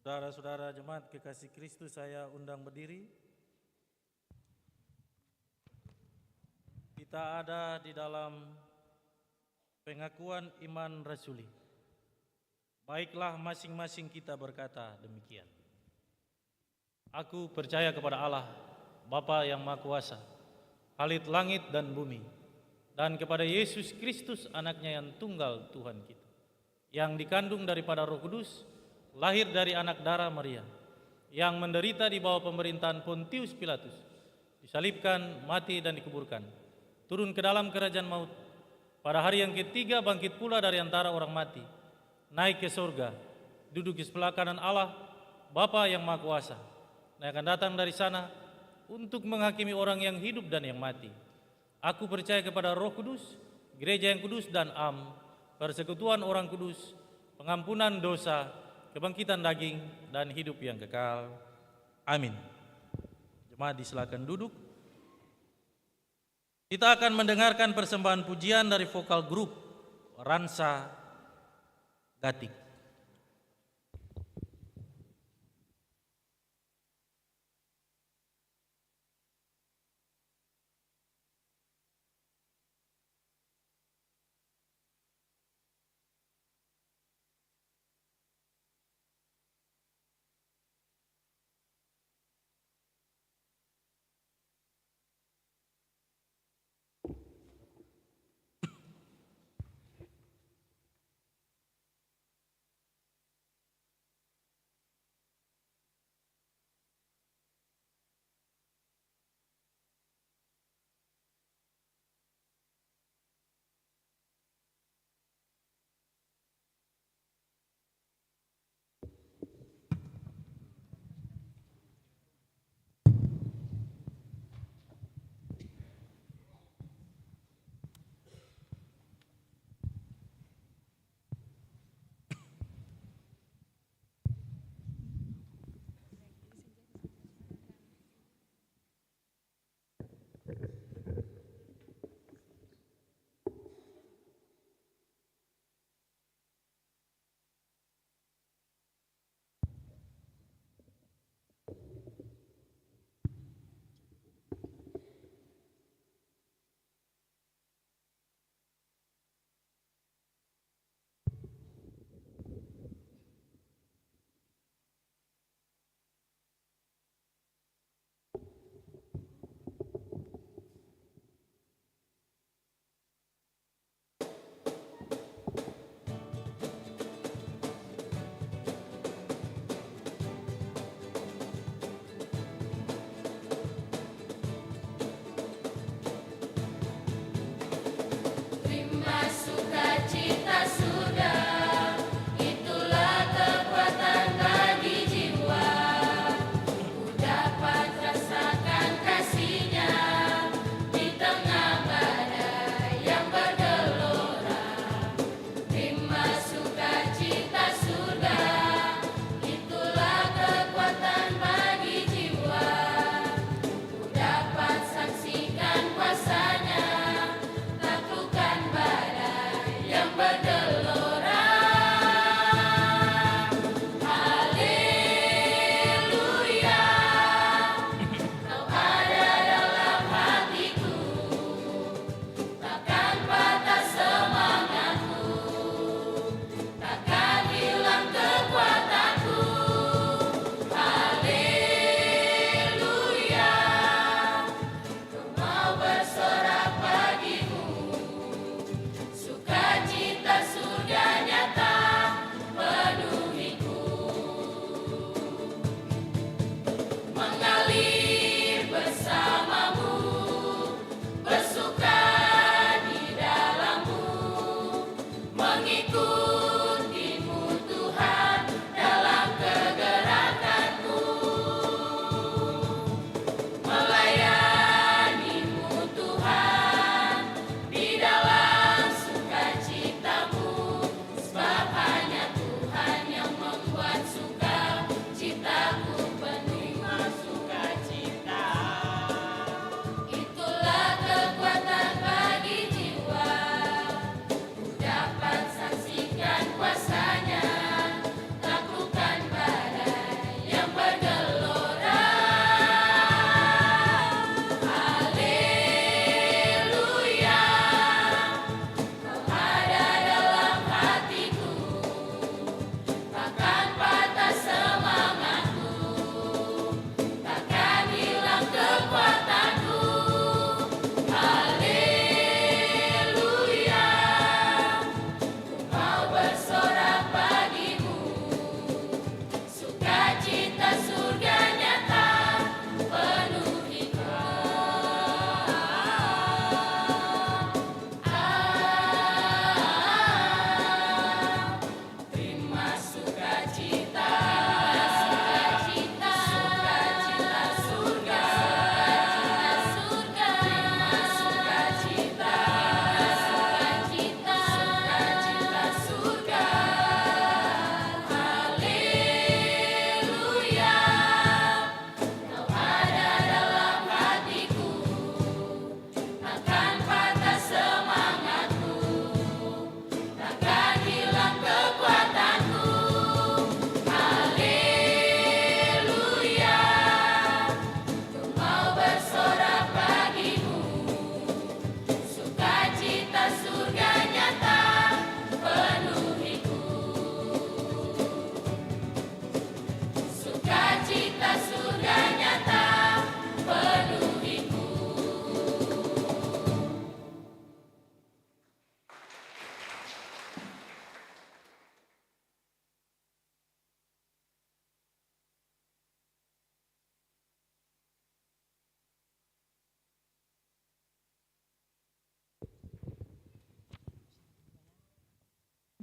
Saudara-saudara jemaat kekasih Kristus, saya undang berdiri. Kita ada di dalam pengakuan iman rasuli. Baiklah masing-masing kita berkata demikian. Aku percaya kepada Allah, Bapa yang Maha Kuasa, Khalid langit dan bumi, dan kepada Yesus Kristus anaknya yang tunggal Tuhan kita, yang dikandung daripada Roh Kudus, lahir dari anak darah Maria, yang menderita di bawah pemerintahan Pontius Pilatus, disalibkan, mati dan dikuburkan, turun ke dalam kerajaan maut, pada hari yang ketiga bangkit pula dari antara orang mati, naik ke surga, duduk di sebelah kanan Allah, Bapa yang Maha Kuasa, dan akan datang dari sana untuk menghakimi orang yang hidup dan yang mati. Aku percaya kepada Roh Kudus, gereja yang kudus dan am, persekutuan orang kudus, pengampunan dosa, kebangkitan daging, dan hidup yang kekal. Amin. Jemaat disilakan duduk. Kita akan mendengarkan persembahan pujian dari vokal grup Ransa Gatik.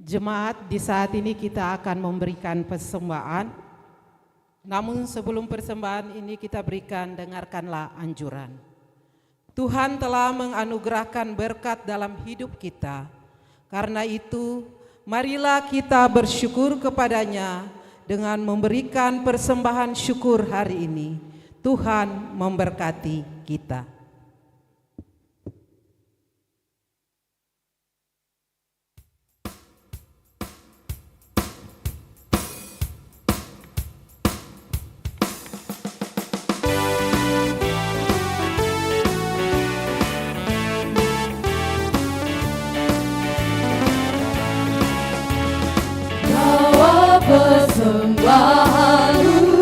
Jemaat, di saat ini kita akan memberikan persembahan. Namun sebelum persembahan ini kita berikan, dengarkanlah anjuran. Tuhan telah menganugerahkan berkat dalam hidup kita. Karena itu, marilah kita bersyukur kepadanya dengan memberikan persembahan syukur hari ini. Tuhan memberkati kita. Bawa persembahanmu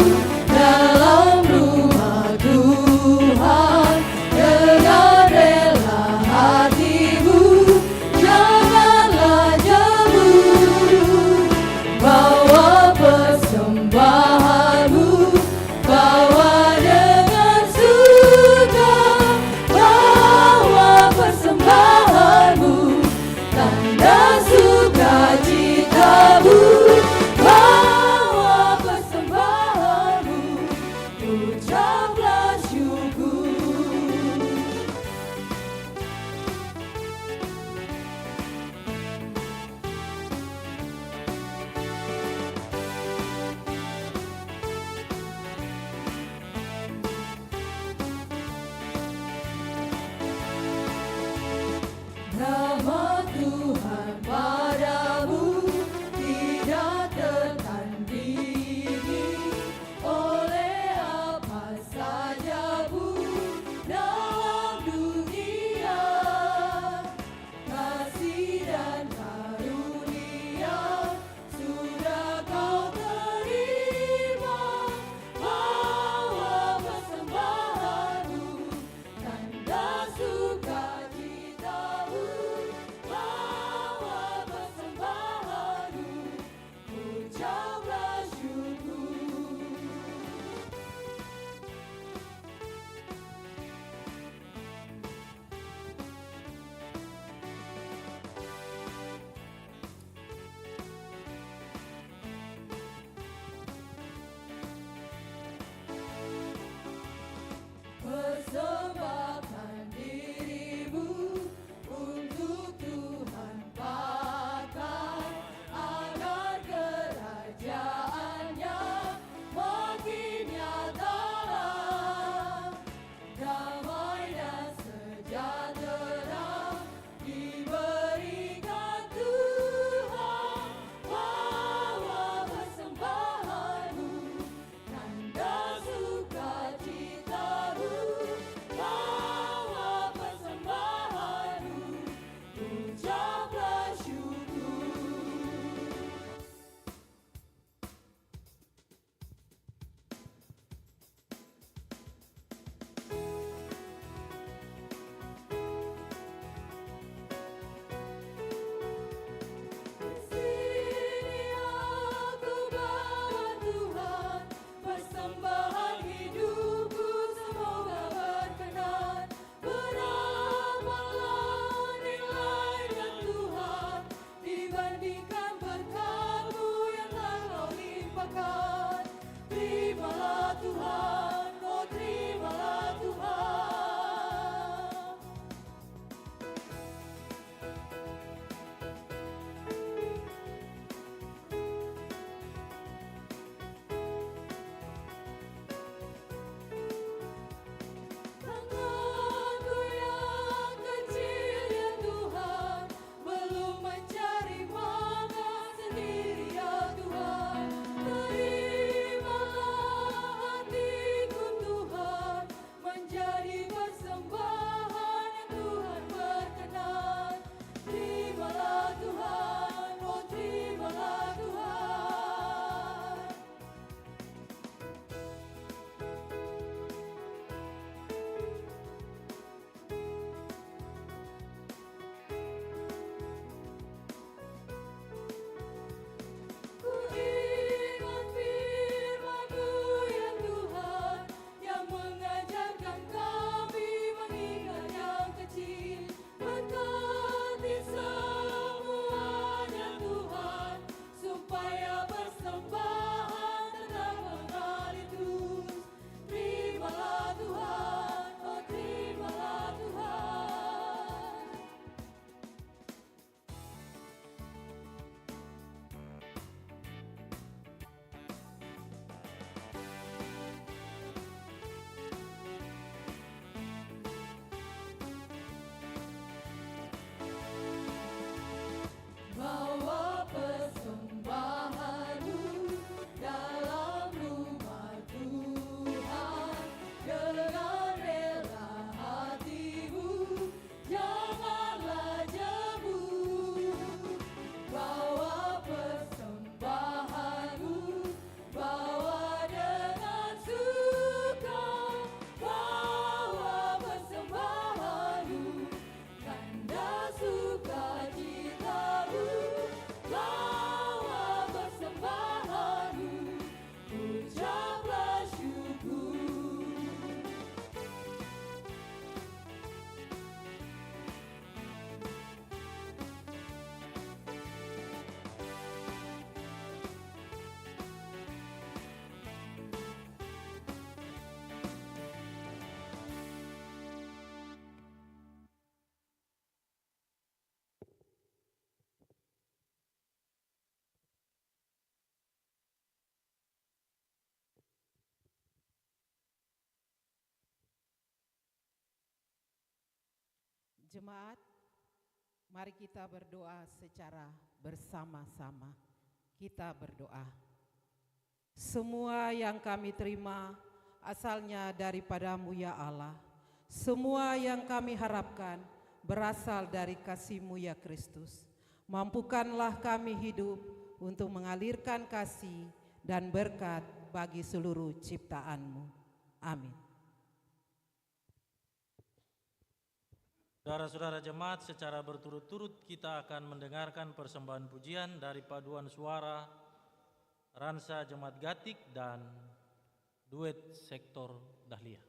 dalam rumah Tuhan, Jemaat, mari kita berdoa secara bersama-sama. Kita berdoa. Semua yang kami terima asalnya daripada-Mu ya Allah. Semua yang kami harapkan berasal dari kasih-Mu ya Kristus. Mampukanlah kami hidup untuk mengalirkan kasih dan berkat bagi seluruh ciptaan-Mu. Amin. Saudara-saudara jemaat, secara berturut-turut kita akan mendengarkan persembahan pujian dari paduan suara Ransa Jemaat Gatik dan duet sektor Dahlia.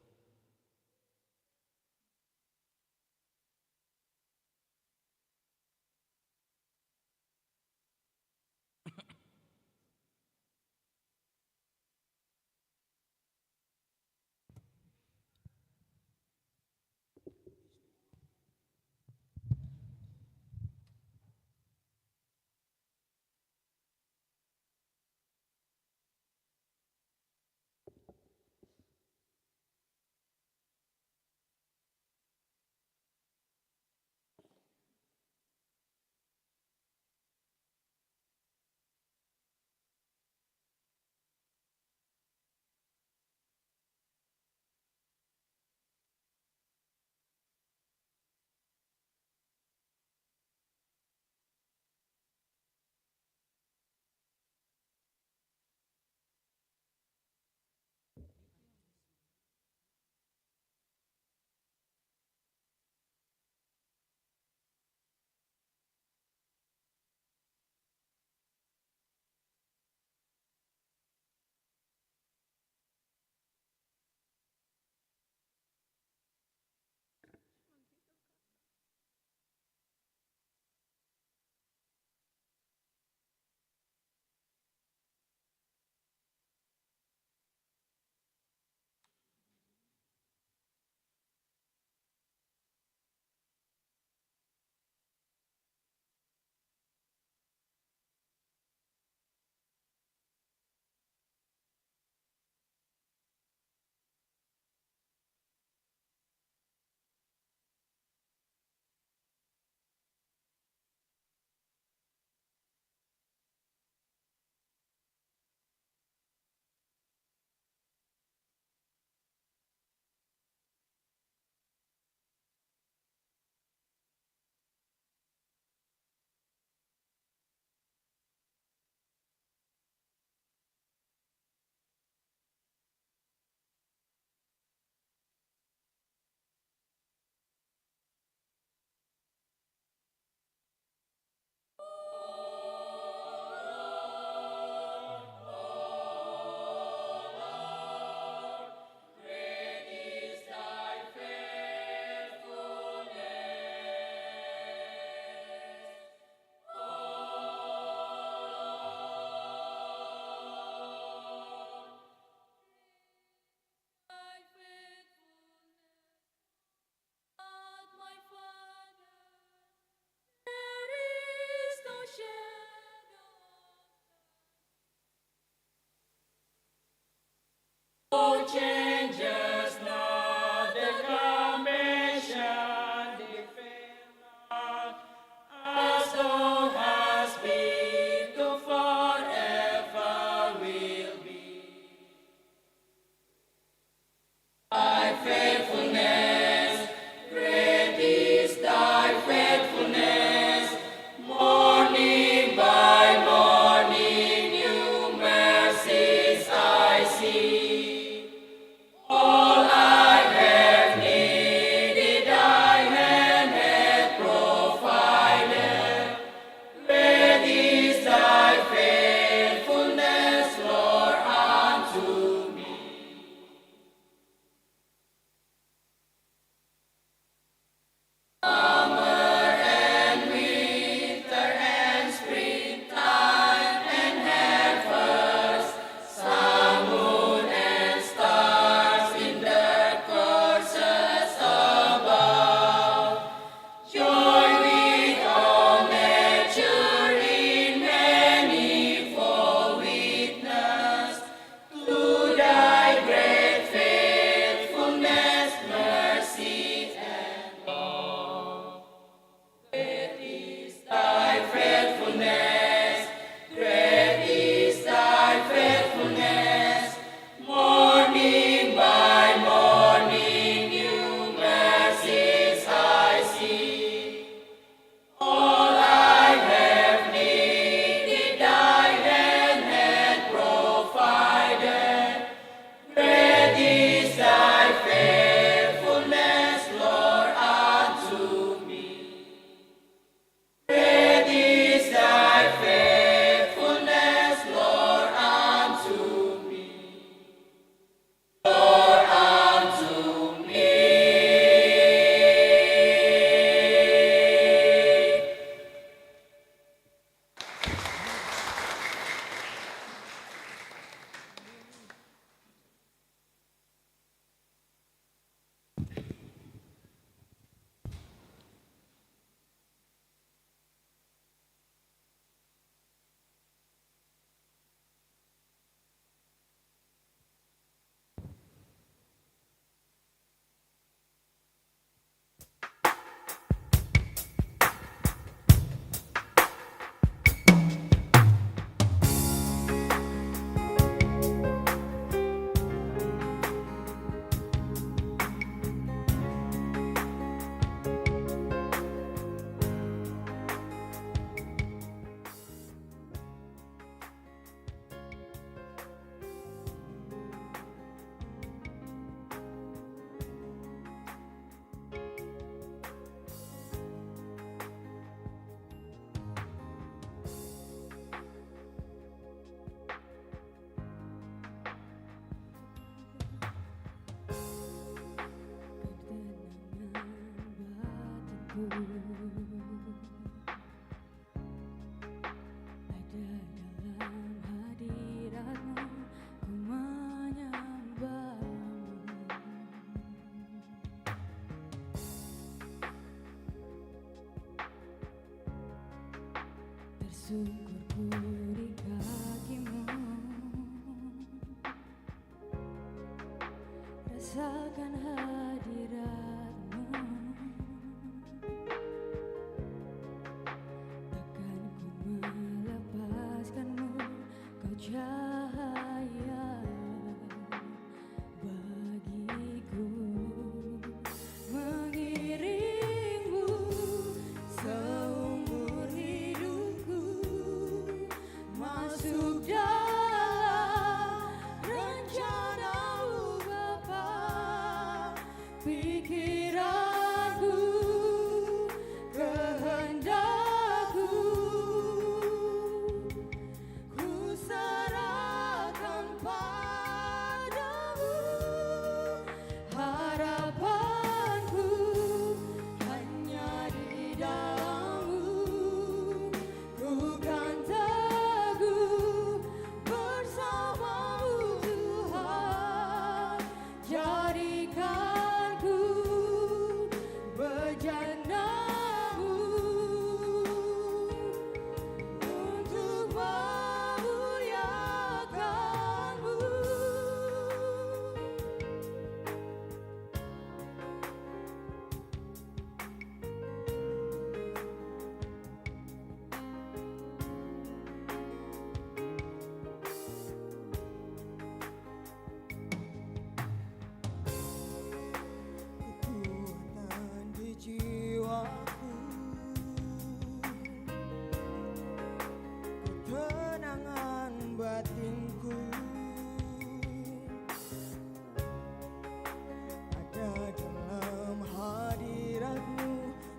dalam hadirat-Mu, ku menyembah-Mu. Tersungkur ku di kaki-Mu, rasakan hadirat-Mu. Takkan ku melepaskan-Mu, Kau cahaya bagiku. Mengiring-Mu seumur hidupku, masuk dalam rencana-Mu Bapa. Pikiranku, kehendakku, ku serahkan padamu. Harapanku hanya di dalam-Mu, ku kan teguh bersama-Mu Tuhan. Jadikanku bejana-Mu untuk memuliakan-Mu. Kekuatan di jiwaku, ketenangan batinku, ada dalam hadirat-Mu,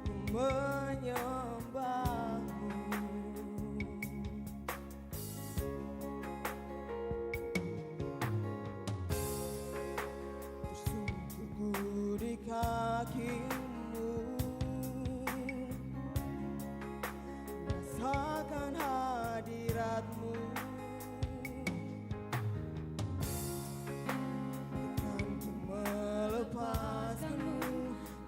ku menyembah-Mu. Tersungkur di kaki-Mu, rasakan hadirat-Mu. Takkan ku melepaskan-Mu,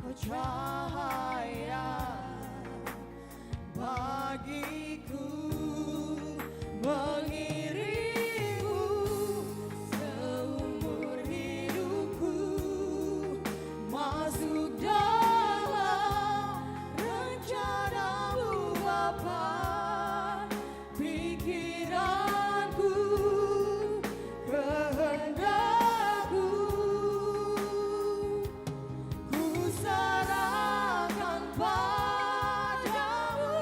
Kau cahaya bagiku. Mengiring-Mu seumur hidupku, masuk dalam rencana-Mu Bapa. Pikiranku, kehendakku, ku serahkan padamu.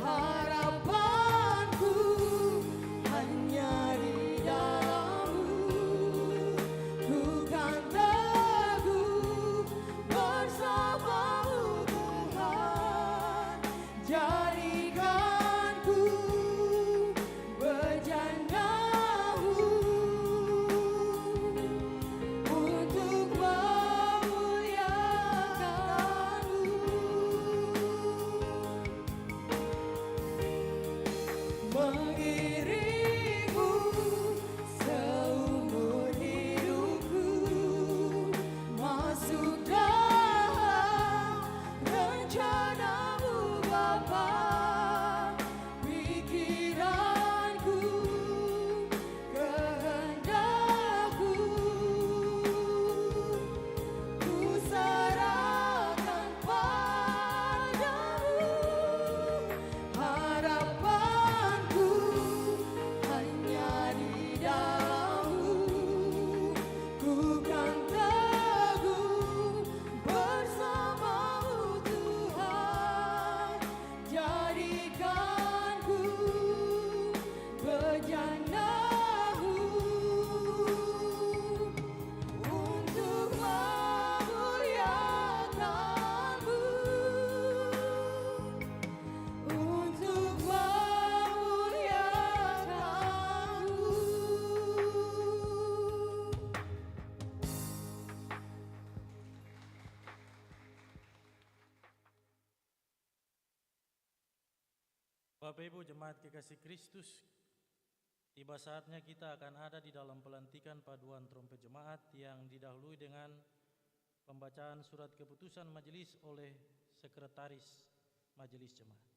Harapanku hanya di dalam-Mu, ku kan teguh bersama-Mu Tuhan. Jadikanku bejana-Mu untuk memuliakan-Mu. Mengiring-Mu seumur hidupku, masuk dalam rencana-Mu Bapa. Pikiranku, kehendakku, ku serahkan padamu. Harapanku Bapak Ibu jemaat kekasih Kristus, tiba saatnya kita akan ada di dalam pelantikan paduan trompet jemaat yang didahului dengan pembacaan surat keputusan majelis oleh Sekretaris Majelis Jemaat.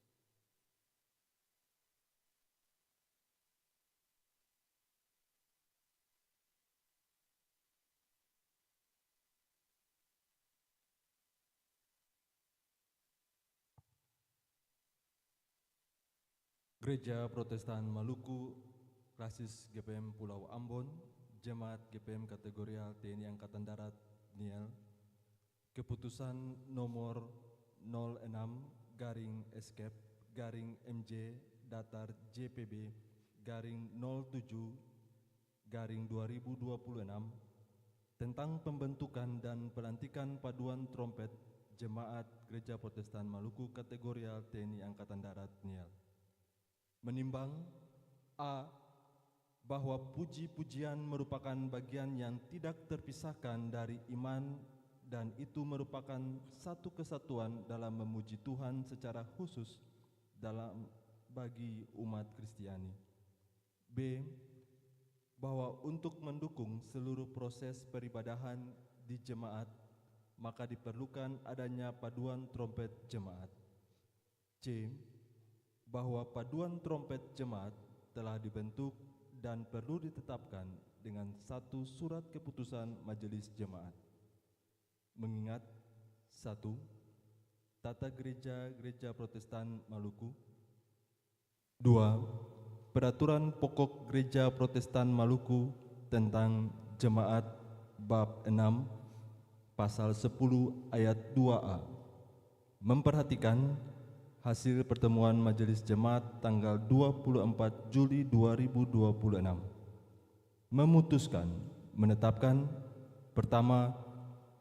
Gereja Protestan Maluku, Rasis GPM Pulau Ambon, Jemaat GPM Kategorial TNI Angkatan Darat NIAL, Keputusan nomor 06-Escape-MJ Datar JPB _07-2026 tentang pembentukan dan pelantikan paduan trompet Jemaat Gereja Protestan Maluku Kategorial TNI Angkatan Darat NIAL. Menimbang A. Bahwa puji-pujian merupakan bagian yang tidak terpisahkan dari iman dan itu merupakan satu kesatuan dalam memuji Tuhan secara khusus dalam bagi umat Kristiani. B. Bahwa untuk mendukung seluruh proses peribadahan di jemaat, maka diperlukan adanya paduan trompet jemaat. C. Bahwa paduan trompet jemaat telah dibentuk dan perlu ditetapkan dengan satu surat keputusan majelis jemaat. Mengingat 1. Tata Gereja Protestan Maluku. 2. Peraturan Pokok Gereja Protestan Maluku tentang Jemaat Bab 6 Pasal 10 ayat 2A memperhatikan hasil pertemuan Majelis Jemaat tanggal 24 Juli 2026. Memutuskan, menetapkan, pertama,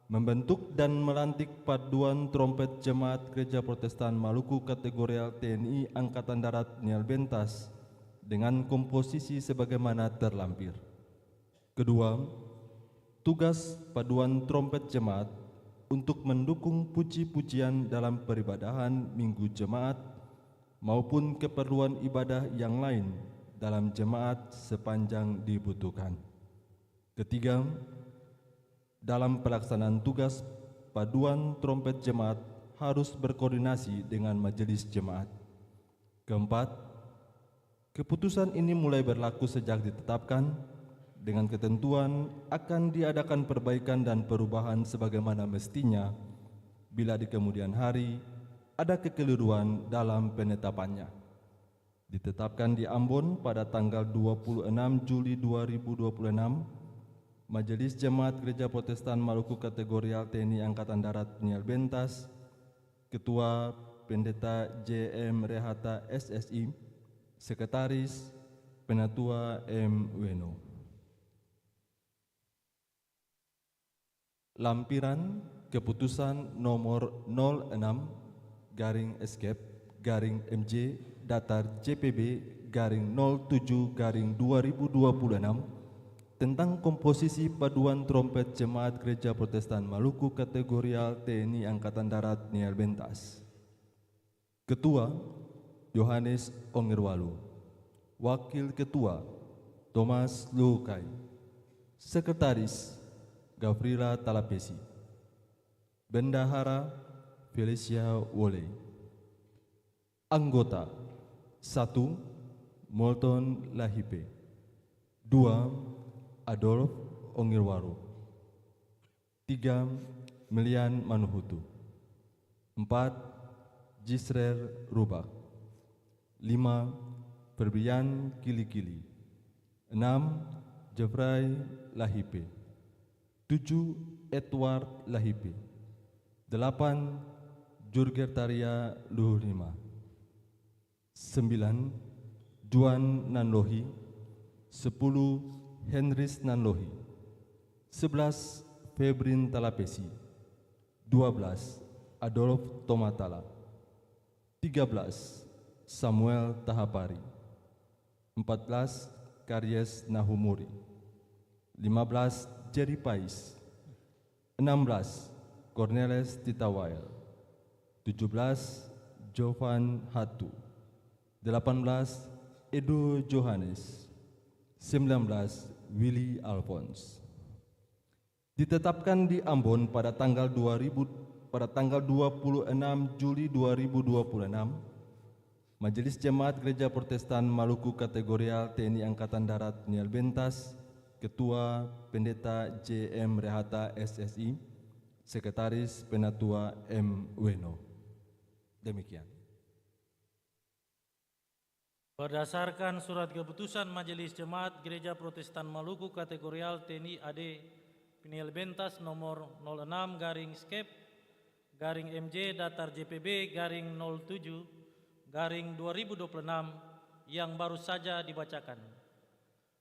membentuk dan melantik paduan trompet Jemaat Gereja Protestan Maluku Kategorial TNI Angkatan Darat NIAL Bentas dengan komposisi sebagaimana terlampir. Kedua, tugas paduan trompet jemaat untuk mendukung puji-pujian dalam peribadahan minggu jemaat maupun keperluan ibadah yang lain dalam jemaat sepanjang dibutuhkan. Ketiga, dalam pelaksanaan tugas, paduan trompet jemaat harus berkoordinasi dengan majelis jemaat. Keempat, keputusan ini mulai berlaku sejak ditetapkan dengan ketentuan akan diadakan perbaikan dan perubahan sebagaimana mestinya bila di kemudian hari ada kekeliruan dalam penetapannya. Ditetapkan di Ambon pada tanggal 26 Juli 2026, Majelis Jemaat Gereja Protestan Maluku Kategorial TNI Angkatan Darat NIAL Bentas, Ketua Pendeta JM Rehata SSI, Sekretaris Penatua M. Weno. Lampiran Keputusan nomor 06-Escape-MJ Datar JPB _07-2026 tentang komposisi paduan trompet Jemaat Gereja Protestan Maluku Kategorial TNI Angkatan Darat NIAL Bentas. Ketua Yohanes Ongerwalu, Wakil Ketua Thomas Lukai, Sekretaris Gavrila Talapesi, Bendahara Felicia Wole. Anggota 1. Molton Lahipe, 2. Adolf Ongirwaru, 3. Melian Manuhutu, 4. Jisrer Rubak, 5. Ferbian Kili-Kili, 6. Jeffrey Lahipe, 7. Edward Lahipe, 8. Jurgertaria Luhurima, 9. Juan Nanlohi, 10. Henrys Nanlohi, 11. Febrin Talapesi, 12. Adolf Tomatala, 13. Samuel Tahapari, 14. Karyes Nahumuri, 15. Jerry Pais, 16. Cornelis Titawail, 17. Jovan Hatu, 18 Edo Johannes, 19 Willy Alphonse. Ditetapkan di Ambon pada tanggal 26 Juli 2026, Majelis Jemaat Gereja Protestan Maluku Kategorial TNI Angkatan Darat Niel Bentas, Ketua Pendeta JM Rehata SSI, Sekretaris Penatua M. Weno. Demikian. Berdasarkan surat keputusan Majelis Jemaat Gereja Protestan Maluku Kategorial TNI AD Piniel Bentas nomor 06/skep/MJ Datar JPB /07/2026 yang baru saja dibacakan.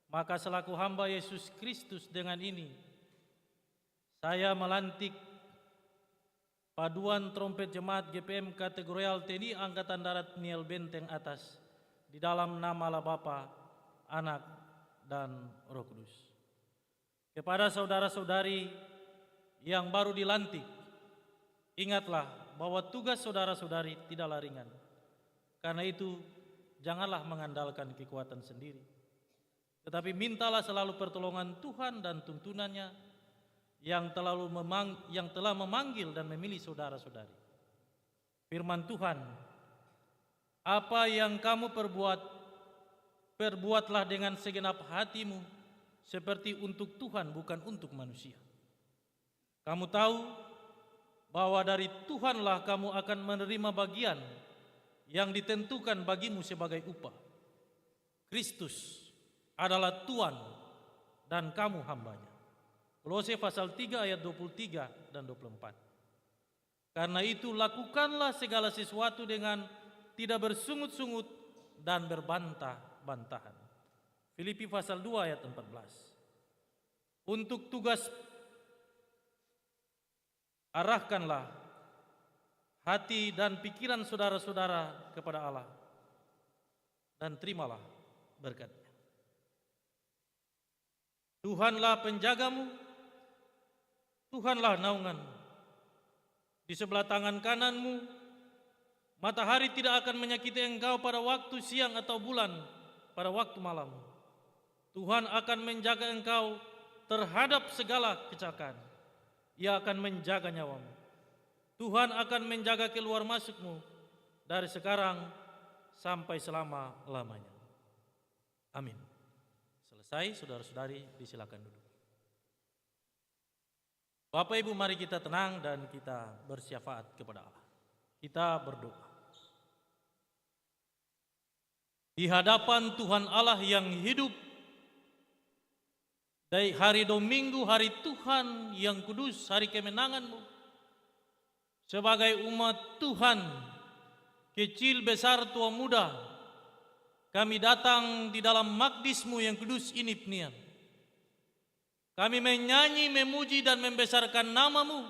Maka selaku hamba Yesus Kristus dengan ini, saya melantik paduan trompet jemaat GPM Kategorial TNI Angkatan Darat Niel Benteng atas di dalam nama Allah Bapa, Anak, dan Roh Kudus. Kepada saudara-saudari yang baru dilantik, ingatlah bahwa tugas saudara-saudari tidaklah ringan. Karena itu, janganlah mengandalkan kekuatan sendiri, tetapi mintalah selalu pertolongan Tuhan dan tuntunannya yang telah memanggil dan memilih saudara-saudari. Firman Tuhan, apa yang kamu perbuatlah dengan segenap hatimu, seperti untuk Tuhan bukan untuk manusia. Kamu tahu bahwa dari Tuhanlah kamu akan menerima bagian yang ditentukan bagimu sebagai upah. Kristus adalah Tuhan dan kamu hambanya. Kolose pasal 3 ayat 23 dan 24. Karena itu lakukanlah segala sesuatu dengan tidak bersungut-sungut dan berbantah-bantahan. Filipi pasal 2 ayat 14. Untuk tugas arahkanlah hati dan pikiran saudara-saudara kepada Allah dan terimalah berkat-Nya. Tuhanlah penjagamu, Tuhanlah naunganmu. Di sebelah tangan kananmu matahari tidak akan menyakiti engkau pada waktu siang atau bulan pada waktu malam. Tuhan akan menjaga engkau terhadap segala kecelakaan. Ia akan menjaga nyawamu. Tuhan akan menjaga keluar masukmu dari sekarang sampai selama-lamanya. Amin. Selesai, saudara-saudari, disilakan duduk. Bapak Ibu, mari kita tenang dan kita bersyafaat kepada Allah. Kita berdoa. Di hadapan Tuhan Allah yang hidup, dari hari Dominggu, hari Tuhan yang kudus, hari kemenangan-Mu, sebagai umat Tuhan, kecil, besar, tua, muda, kami datang di dalam magdis-Mu yang kudus ini penian. Kami menyanyi, memuji dan membesarkan nama-Mu.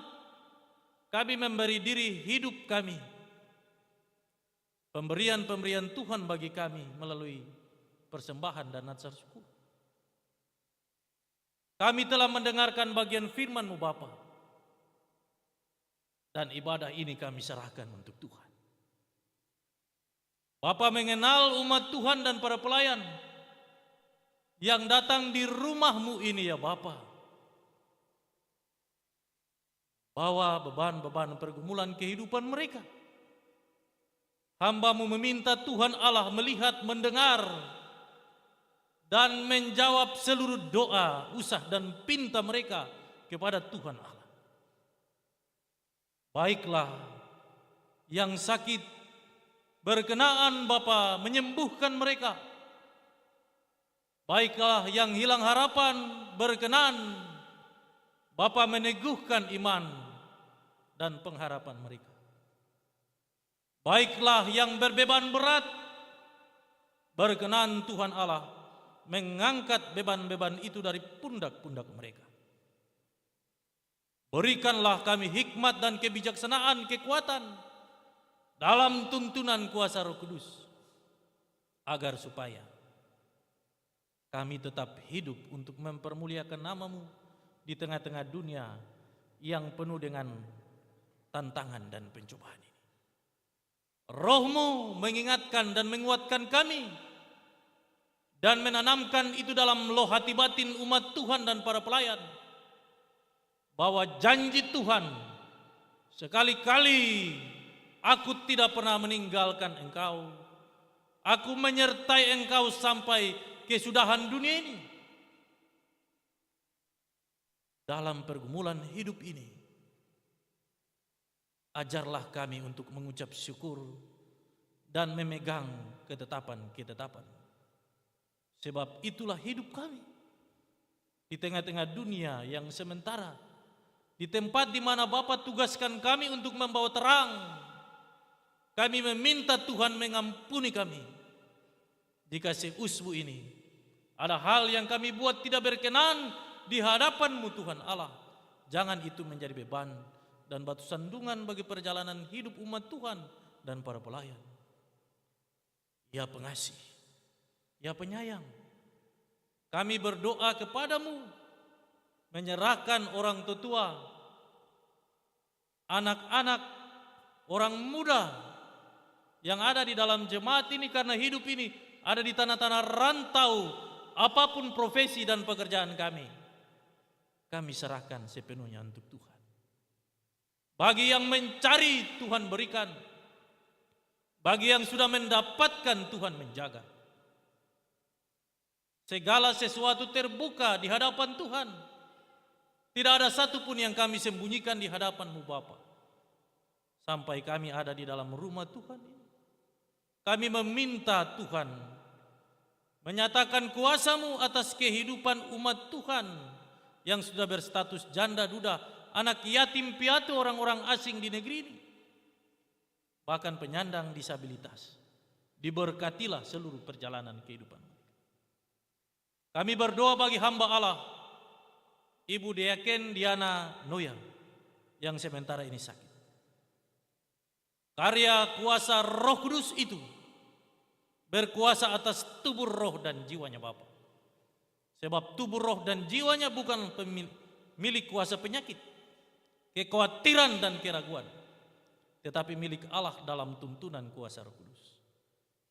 Kami memberi diri hidup kami, pemberian-pemberian Tuhan bagi kami melalui persembahan dan nazar syukur. Kami telah mendengarkan bagian firman-Mu Bapa, dan ibadah ini kami serahkan untuk Tuhan. Bapa mengenal umat Tuhan dan para pelayan yang datang di rumah-Mu ini ya Bapa. Bawa beban-beban pergumulan kehidupan mereka. Hamba-Mu meminta Tuhan Allah melihat, mendengar, dan menjawab seluruh doa, usah dan pinta mereka kepada Tuhan Allah. Baiklah, yang sakit berkenaan Bapa menyembuhkan mereka. Baiklah, yang hilang harapan berkenan Bapa meneguhkan iman dan pengharapan mereka. Baiklah, yang berbeban berat berkenan Tuhan Allah mengangkat beban-beban itu dari pundak-pundak mereka. Berikanlah kami hikmat dan kebijaksanaan, kekuatan dalam tuntunan kuasa Roh Kudus, agar supaya kami tetap hidup untuk mempermuliakan nama-Mu di tengah-tengah dunia yang penuh dengan tantangan dan pencobaan ini. Roh-Mu mengingatkan dan menguatkan kami dan menanamkan itu dalam loh hati batin umat Tuhan dan para pelayan, bahwa janji Tuhan, sekali-kali aku tidak pernah meninggalkan Engkau, aku menyertai Engkau sampai kesudahan dunia ini. Dalam pergumulan hidup ini, ajarlah kami untuk mengucap syukur dan memegang ketetapan-ketetapan. Sebab itulah hidup kami di tengah-tengah dunia yang sementara, di tempat di mana Bapa tugaskan kami untuk membawa terang. Kami meminta Tuhan mengampuni kami jika seusbu ini ada hal yang kami buat tidak berkenan di hadapan-Mu Tuhan Allah. Jangan itu menjadi beban dan batu sandungan bagi perjalanan hidup umat Tuhan dan para pelayan. Ya pengasih, ya penyayang, kami berdoa kepadamu, menyerahkan orang tua, anak-anak, orang muda yang ada di dalam jemaat ini, karena hidup ini ada di tanah-tanah rantau, apapun profesi dan pekerjaan kami serahkan sepenuhnya untuk Tuhan. Bagi yang mencari, Tuhan berikan. Bagi yang sudah mendapatkan, Tuhan menjaga. Segala sesuatu terbuka di hadapan Tuhan. Tidak ada satupun yang kami sembunyikan di hadapan-Mu Bapa. Sampai kami ada di dalam rumah Tuhan ini, kami meminta Tuhan menyatakan kuasa-Mu atas kehidupan umat Tuhan yang sudah berstatus janda duda, anak yatim piatu, orang-orang asing di negeri ini, bahkan penyandang disabilitas. Diberkatilah seluruh perjalanan kehidupan. Kami berdoa bagi hamba Allah, Ibu Deaken Diana Noya, yang sementara ini sakit. Karya kuasa Roh Kudus itu berkuasa atas tubuh, roh, dan jiwanya Bapa. Sebab tubuh, roh, dan jiwanya bukan milik kuasa penyakit, kekhawatiran, dan keraguan, tetapi milik Allah dalam tuntunan kuasa Roh Kudus.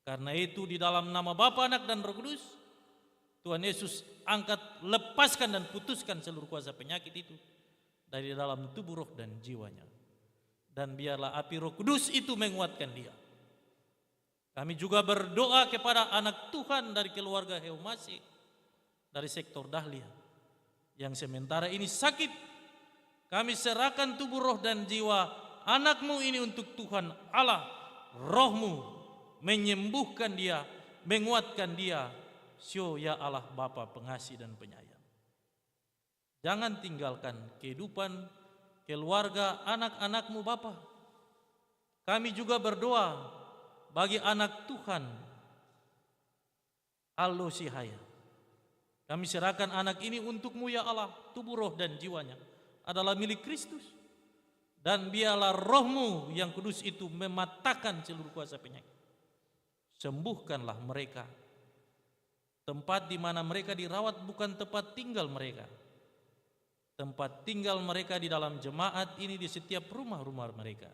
Karena itu di dalam nama Bapa, Anak, dan Roh Kudus, Tuhan Yesus angkat, lepaskan, dan putuskan seluruh kuasa penyakit itu dari dalam tubuh, roh, dan jiwanya. Dan biarlah api Roh Kudus itu menguatkan dia. Kami juga berdoa kepada anak Tuhan dari keluarga Heumasi, dari sektor Dahlia, yang sementara ini sakit. Kami serahkan tubuh, roh, dan jiwa anak-Mu ini untuk Tuhan Allah. Roh-Mu menyembuhkan dia, menguatkan dia. Syo ya Allah Bapa pengasih dan penyayang. Jangan tinggalkan kehidupan keluarga anak-anak-Mu Bapa. Kami juga berdoa bagi anak Tuhan Aldo Sihaya. Kami serahkan anak ini untuk-Mu ya Allah. Tubuh, roh, dan jiwanya adalah milik Kristus. Dan biarlah Roh-Mu yang kudus itu mematahkan seluruh kuasa penyakit. Sembuhkanlah mereka. Tempat di mana mereka dirawat bukan tempat tinggal mereka. Tempat tinggal mereka di dalam jemaat ini, di setiap rumah-rumah mereka.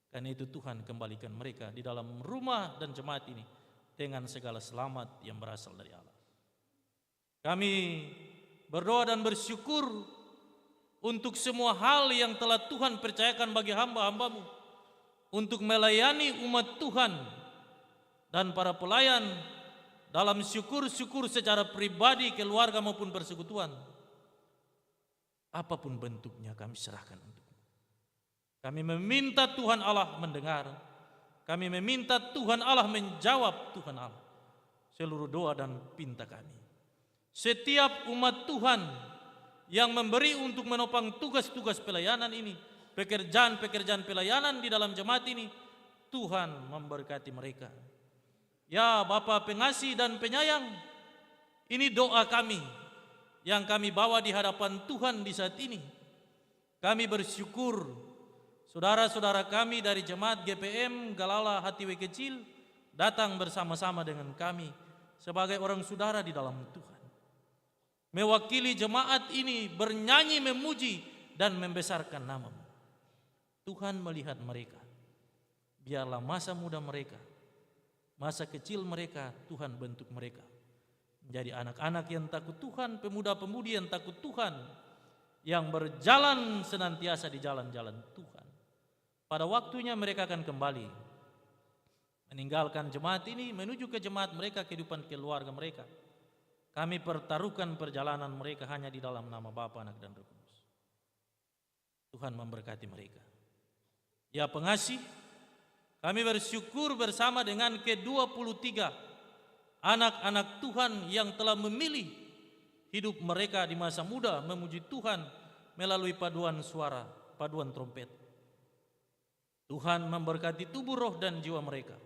Karena itu Tuhan, kembalikan mereka di dalam rumah dan jemaat ini dengan segala selamat yang berasal dari Allah. Kami berdoa dan bersyukur untuk semua hal yang telah Tuhan percayakan bagi hamba-hamba-Mu untuk melayani umat Tuhan dan para pelayan dalam syukur-syukur secara pribadi, keluarga, maupun persekutuan. Apapun bentuknya kami serahkan untuk-Mu. Kami meminta Tuhan Allah mendengar. Kami meminta Tuhan Allah menjawab, Tuhan Allah, seluruh doa dan pinta kami. Setiap umat Tuhan yang memberi untuk menopang tugas-tugas pelayanan ini, pekerjaan-pekerjaan pelayanan di dalam jemaat ini, Tuhan memberkati mereka. Ya Bapa pengasih dan penyayang, ini doa kami yang kami bawa di hadapan Tuhan di saat ini. Kami bersyukur saudara-saudara kami dari jemaat GPM Galala Hatiwe Kecil datang bersama-sama dengan kami sebagai orang saudara di dalam Tuhan. Mewakili jemaat ini bernyanyi, memuji, dan membesarkan nama-Mu. Tuhan melihat mereka. biarlah masa muda mereka, masa kecil mereka, Tuhan bentuk mereka menjadi anak-anak yang takut Tuhan, pemuda-pemudi yang takut Tuhan, yang berjalan senantiasa di jalan-jalan Tuhan. Pada waktunya mereka akan kembali meninggalkan jemaat ini menuju ke jemaat mereka, kehidupan keluarga mereka. Kami pertaruhkan perjalanan mereka hanya di dalam nama Bapa, Anak, dan Roh Kudus. Tuhan memberkati mereka. Ya pengasih, kami bersyukur bersama dengan ke-23 anak-anak Tuhan yang telah memilih hidup mereka di masa muda memuji Tuhan melalui paduan suara, paduan trompet. Tuhan memberkati tubuh, roh, dan jiwa mereka.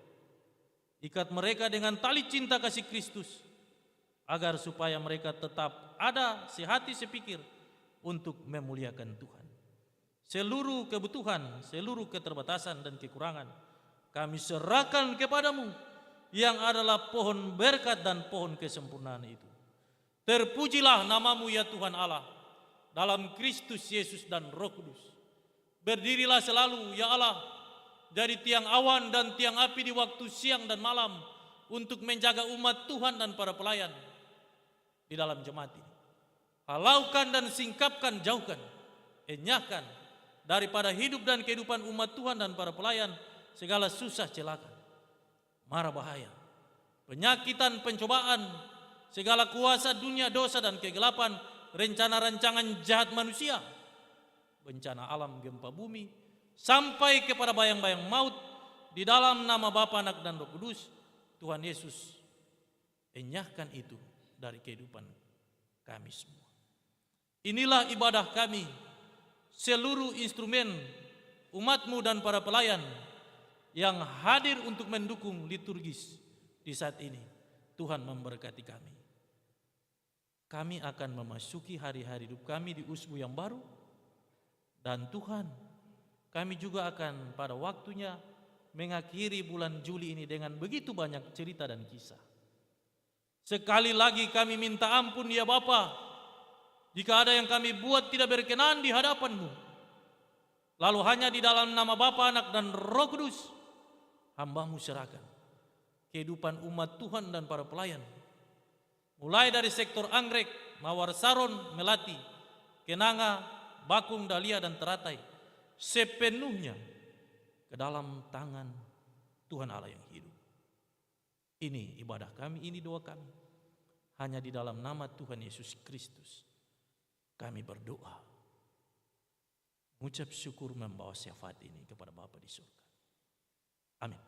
Ikat mereka dengan tali cinta kasih Kristus, agar supaya mereka tetap ada sehati sepikir untuk memuliakan Tuhan. Seluruh kebutuhan, seluruh keterbatasan dan kekurangan kami serahkan kepadamu yang adalah pohon berkat dan pohon kesempurnaan itu. Terpujilah namamu ya Tuhan Allah dalam Kristus Yesus dan Roh Kudus. Berdirilah selalu ya Allah dari tiang awan dan tiang api di waktu siang dan malam untuk menjaga umat Tuhan dan para pelayan di dalam jemaat ini. Halaukan dan singkapkan, jauhkan, enyahkan daripada hidup dan kehidupan umat Tuhan dan para pelayan segala susah celaka, mara bahaya, penyakitan, pencobaan, segala kuasa dunia, dosa dan kegelapan, rencana rancangan jahat manusia, bencana alam, gempa bumi, sampai kepada bayang-bayang maut, di dalam nama Bapa, Anak, dan Roh Kudus. Tuhan Yesus enyahkan itu dari kehidupan kami semua. Inilah ibadah kami, seluruh instrumen umat-Mu dan para pelayan yang hadir untuk mendukung liturgis di saat ini. Tuhan memberkati kami. Kami akan memasuki hari-hari hidup kami di usbu yang baru, dan Tuhan, kami juga akan pada waktunya mengakhiri bulan Juli ini dengan begitu banyak cerita dan kisah. Sekali lagi kami minta ampun ya Bapa, jika ada yang kami buat tidak berkenan di hadapan-Mu. Lalu hanya di dalam nama Bapa, Anak, dan Roh Kudus, hamba-Mu serahkan kehidupan umat Tuhan dan para pelayan, mulai dari sektor Anggrek, Mawar Saron, Melati, Kenanga, Bakung, Dahlia, dan Teratai, sepenuhnya ke dalam tangan Tuhan Allah yang hidup. Ini ibadah kami, ini doa kami, hanya di dalam nama Tuhan Yesus Kristus kami berdoa, mengucap syukur, membawa syafaat ini kepada Bapa di surga. Amin.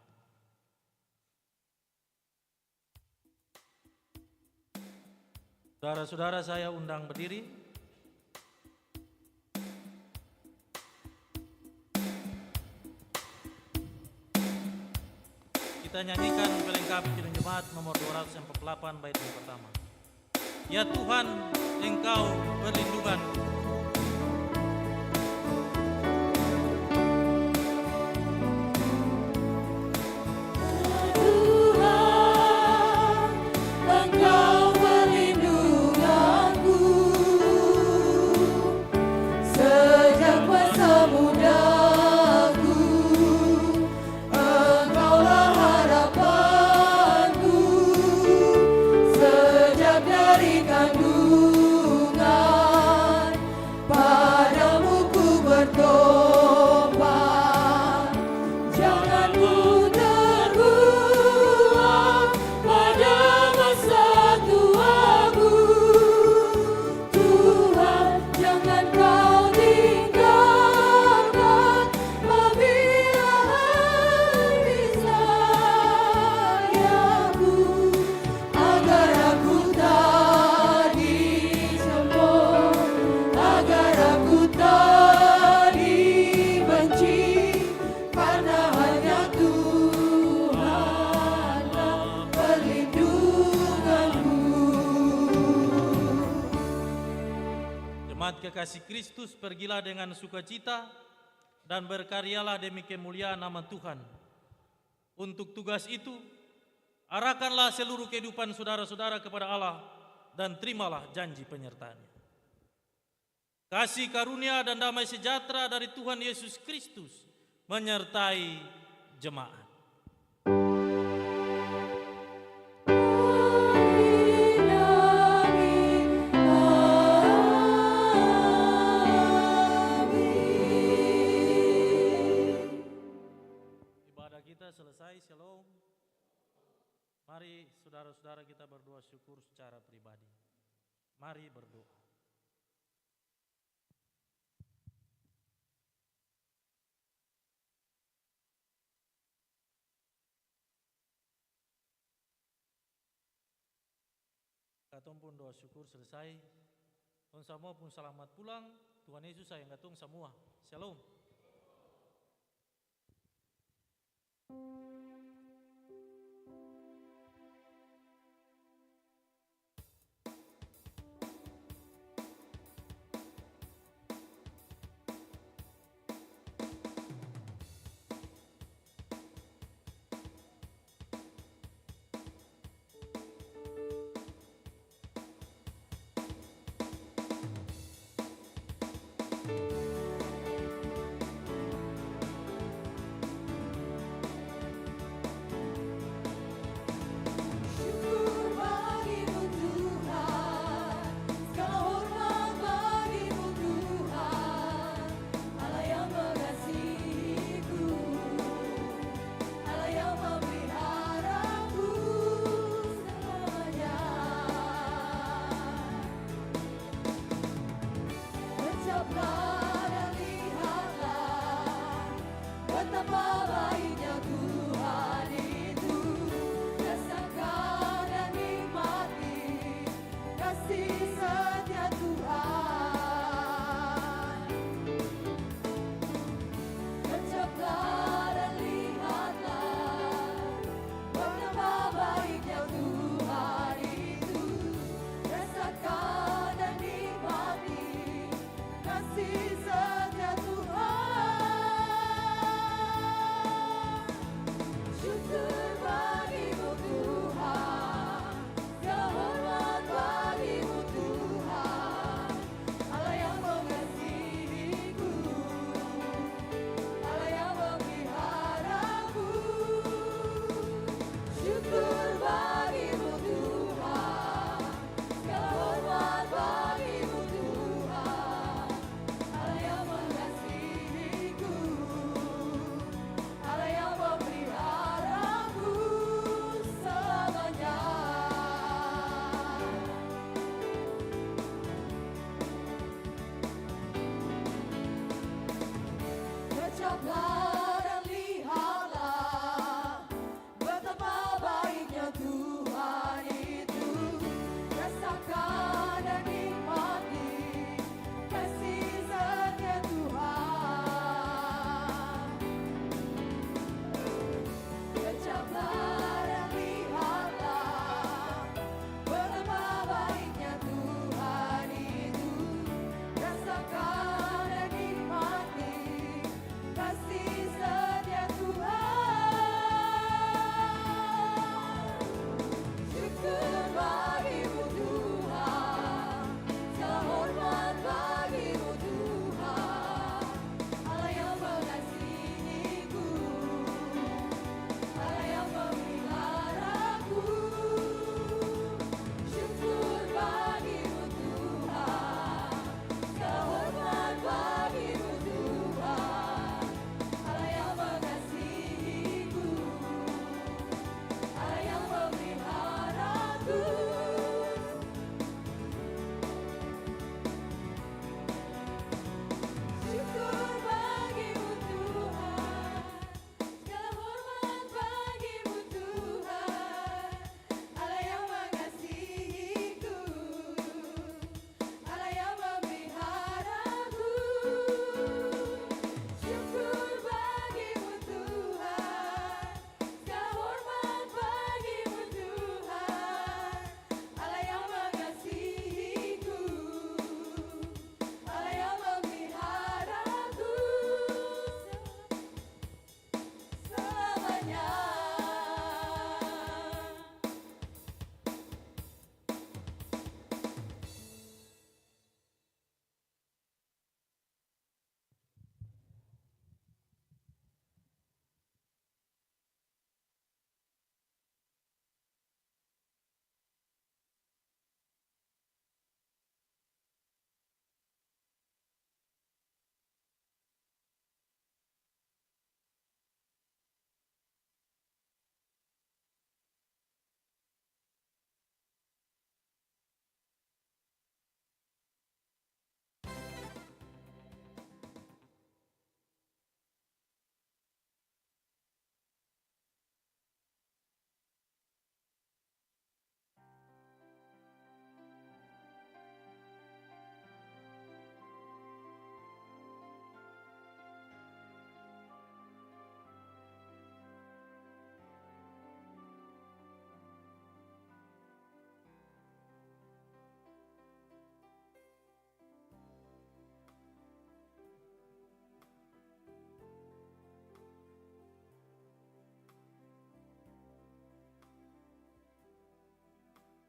Saudara-saudara, saya undang berdiri. Kita nyanyikan pelengkapi Kidung Jemaat nomor 248 bait yang pertama. Ya Tuhan, Engkau perlindungan. Tuhan, Engkau perlindunganku sejak masa mudaku. Engkaulah harapanku sejak dari kandungan. Padamu ku bertobat, jangan ku terbuang pada masa tuaku. Tuhan, jangan Kau tinggalkan apabila habis sayangku, agar aku tak dicemooh, agar aku tak dibenci, karena hanya Tuhanlah perlindunganku. Jemaat kekasih Kristus, pergilah dengan sukacita dan berkaryalah demi kemuliaan nama Tuhan. Untuk tugas itu, arahkanlah seluruh kehidupan saudara-saudara kepada Allah dan terimalah janji penyertaannya. Kasih karunia dan damai sejahtera dari Tuhan Yesus Kristus menyertai jemaat. Ibadah kita selesai, shalom. Mari saudara-saudara kita berdoa syukur secara pribadi. Mari berdoa. Katong pun doa syukur selesai. Tong semua pun selamat pulang. Tuhan Yesus sayang katong semua. Shalom.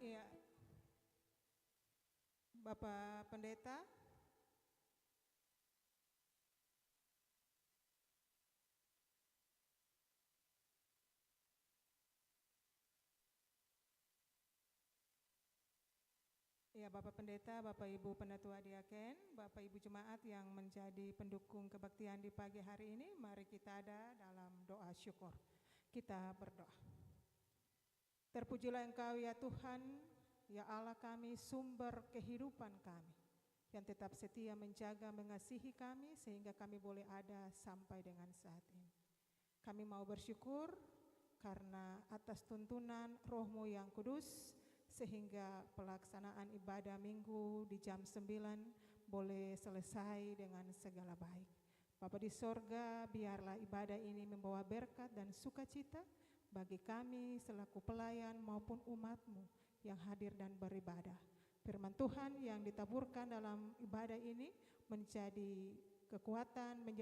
Iya. Bapak Pendeta, ya Bapak Pendeta, Bapak Ibu Penatua Diaken, Bapak Ibu Jemaat yang menjadi pendukung kebaktian di pagi hari ini, mari kita ada dalam doa syukur. Kita berdoa. Terpujilah Engkau ya Tuhan, ya Allah kami, sumber kehidupan kami, yang tetap setia menjaga, mengasihi kami sehingga kami boleh ada sampai dengan saat ini. Kami mau bersyukur karena atas tuntunan Roh-Mu yang kudus, sehingga pelaksanaan ibadah minggu di jam 9 boleh selesai dengan segala baik. Bapa di sorga, biarlah ibadah ini membawa berkat dan sukacita bagi kami selaku pelayan maupun umat-Mu yang hadir dan beribadah. Firman Tuhan yang ditaburkan dalam ibadah ini menjadi kekuatan, menjadi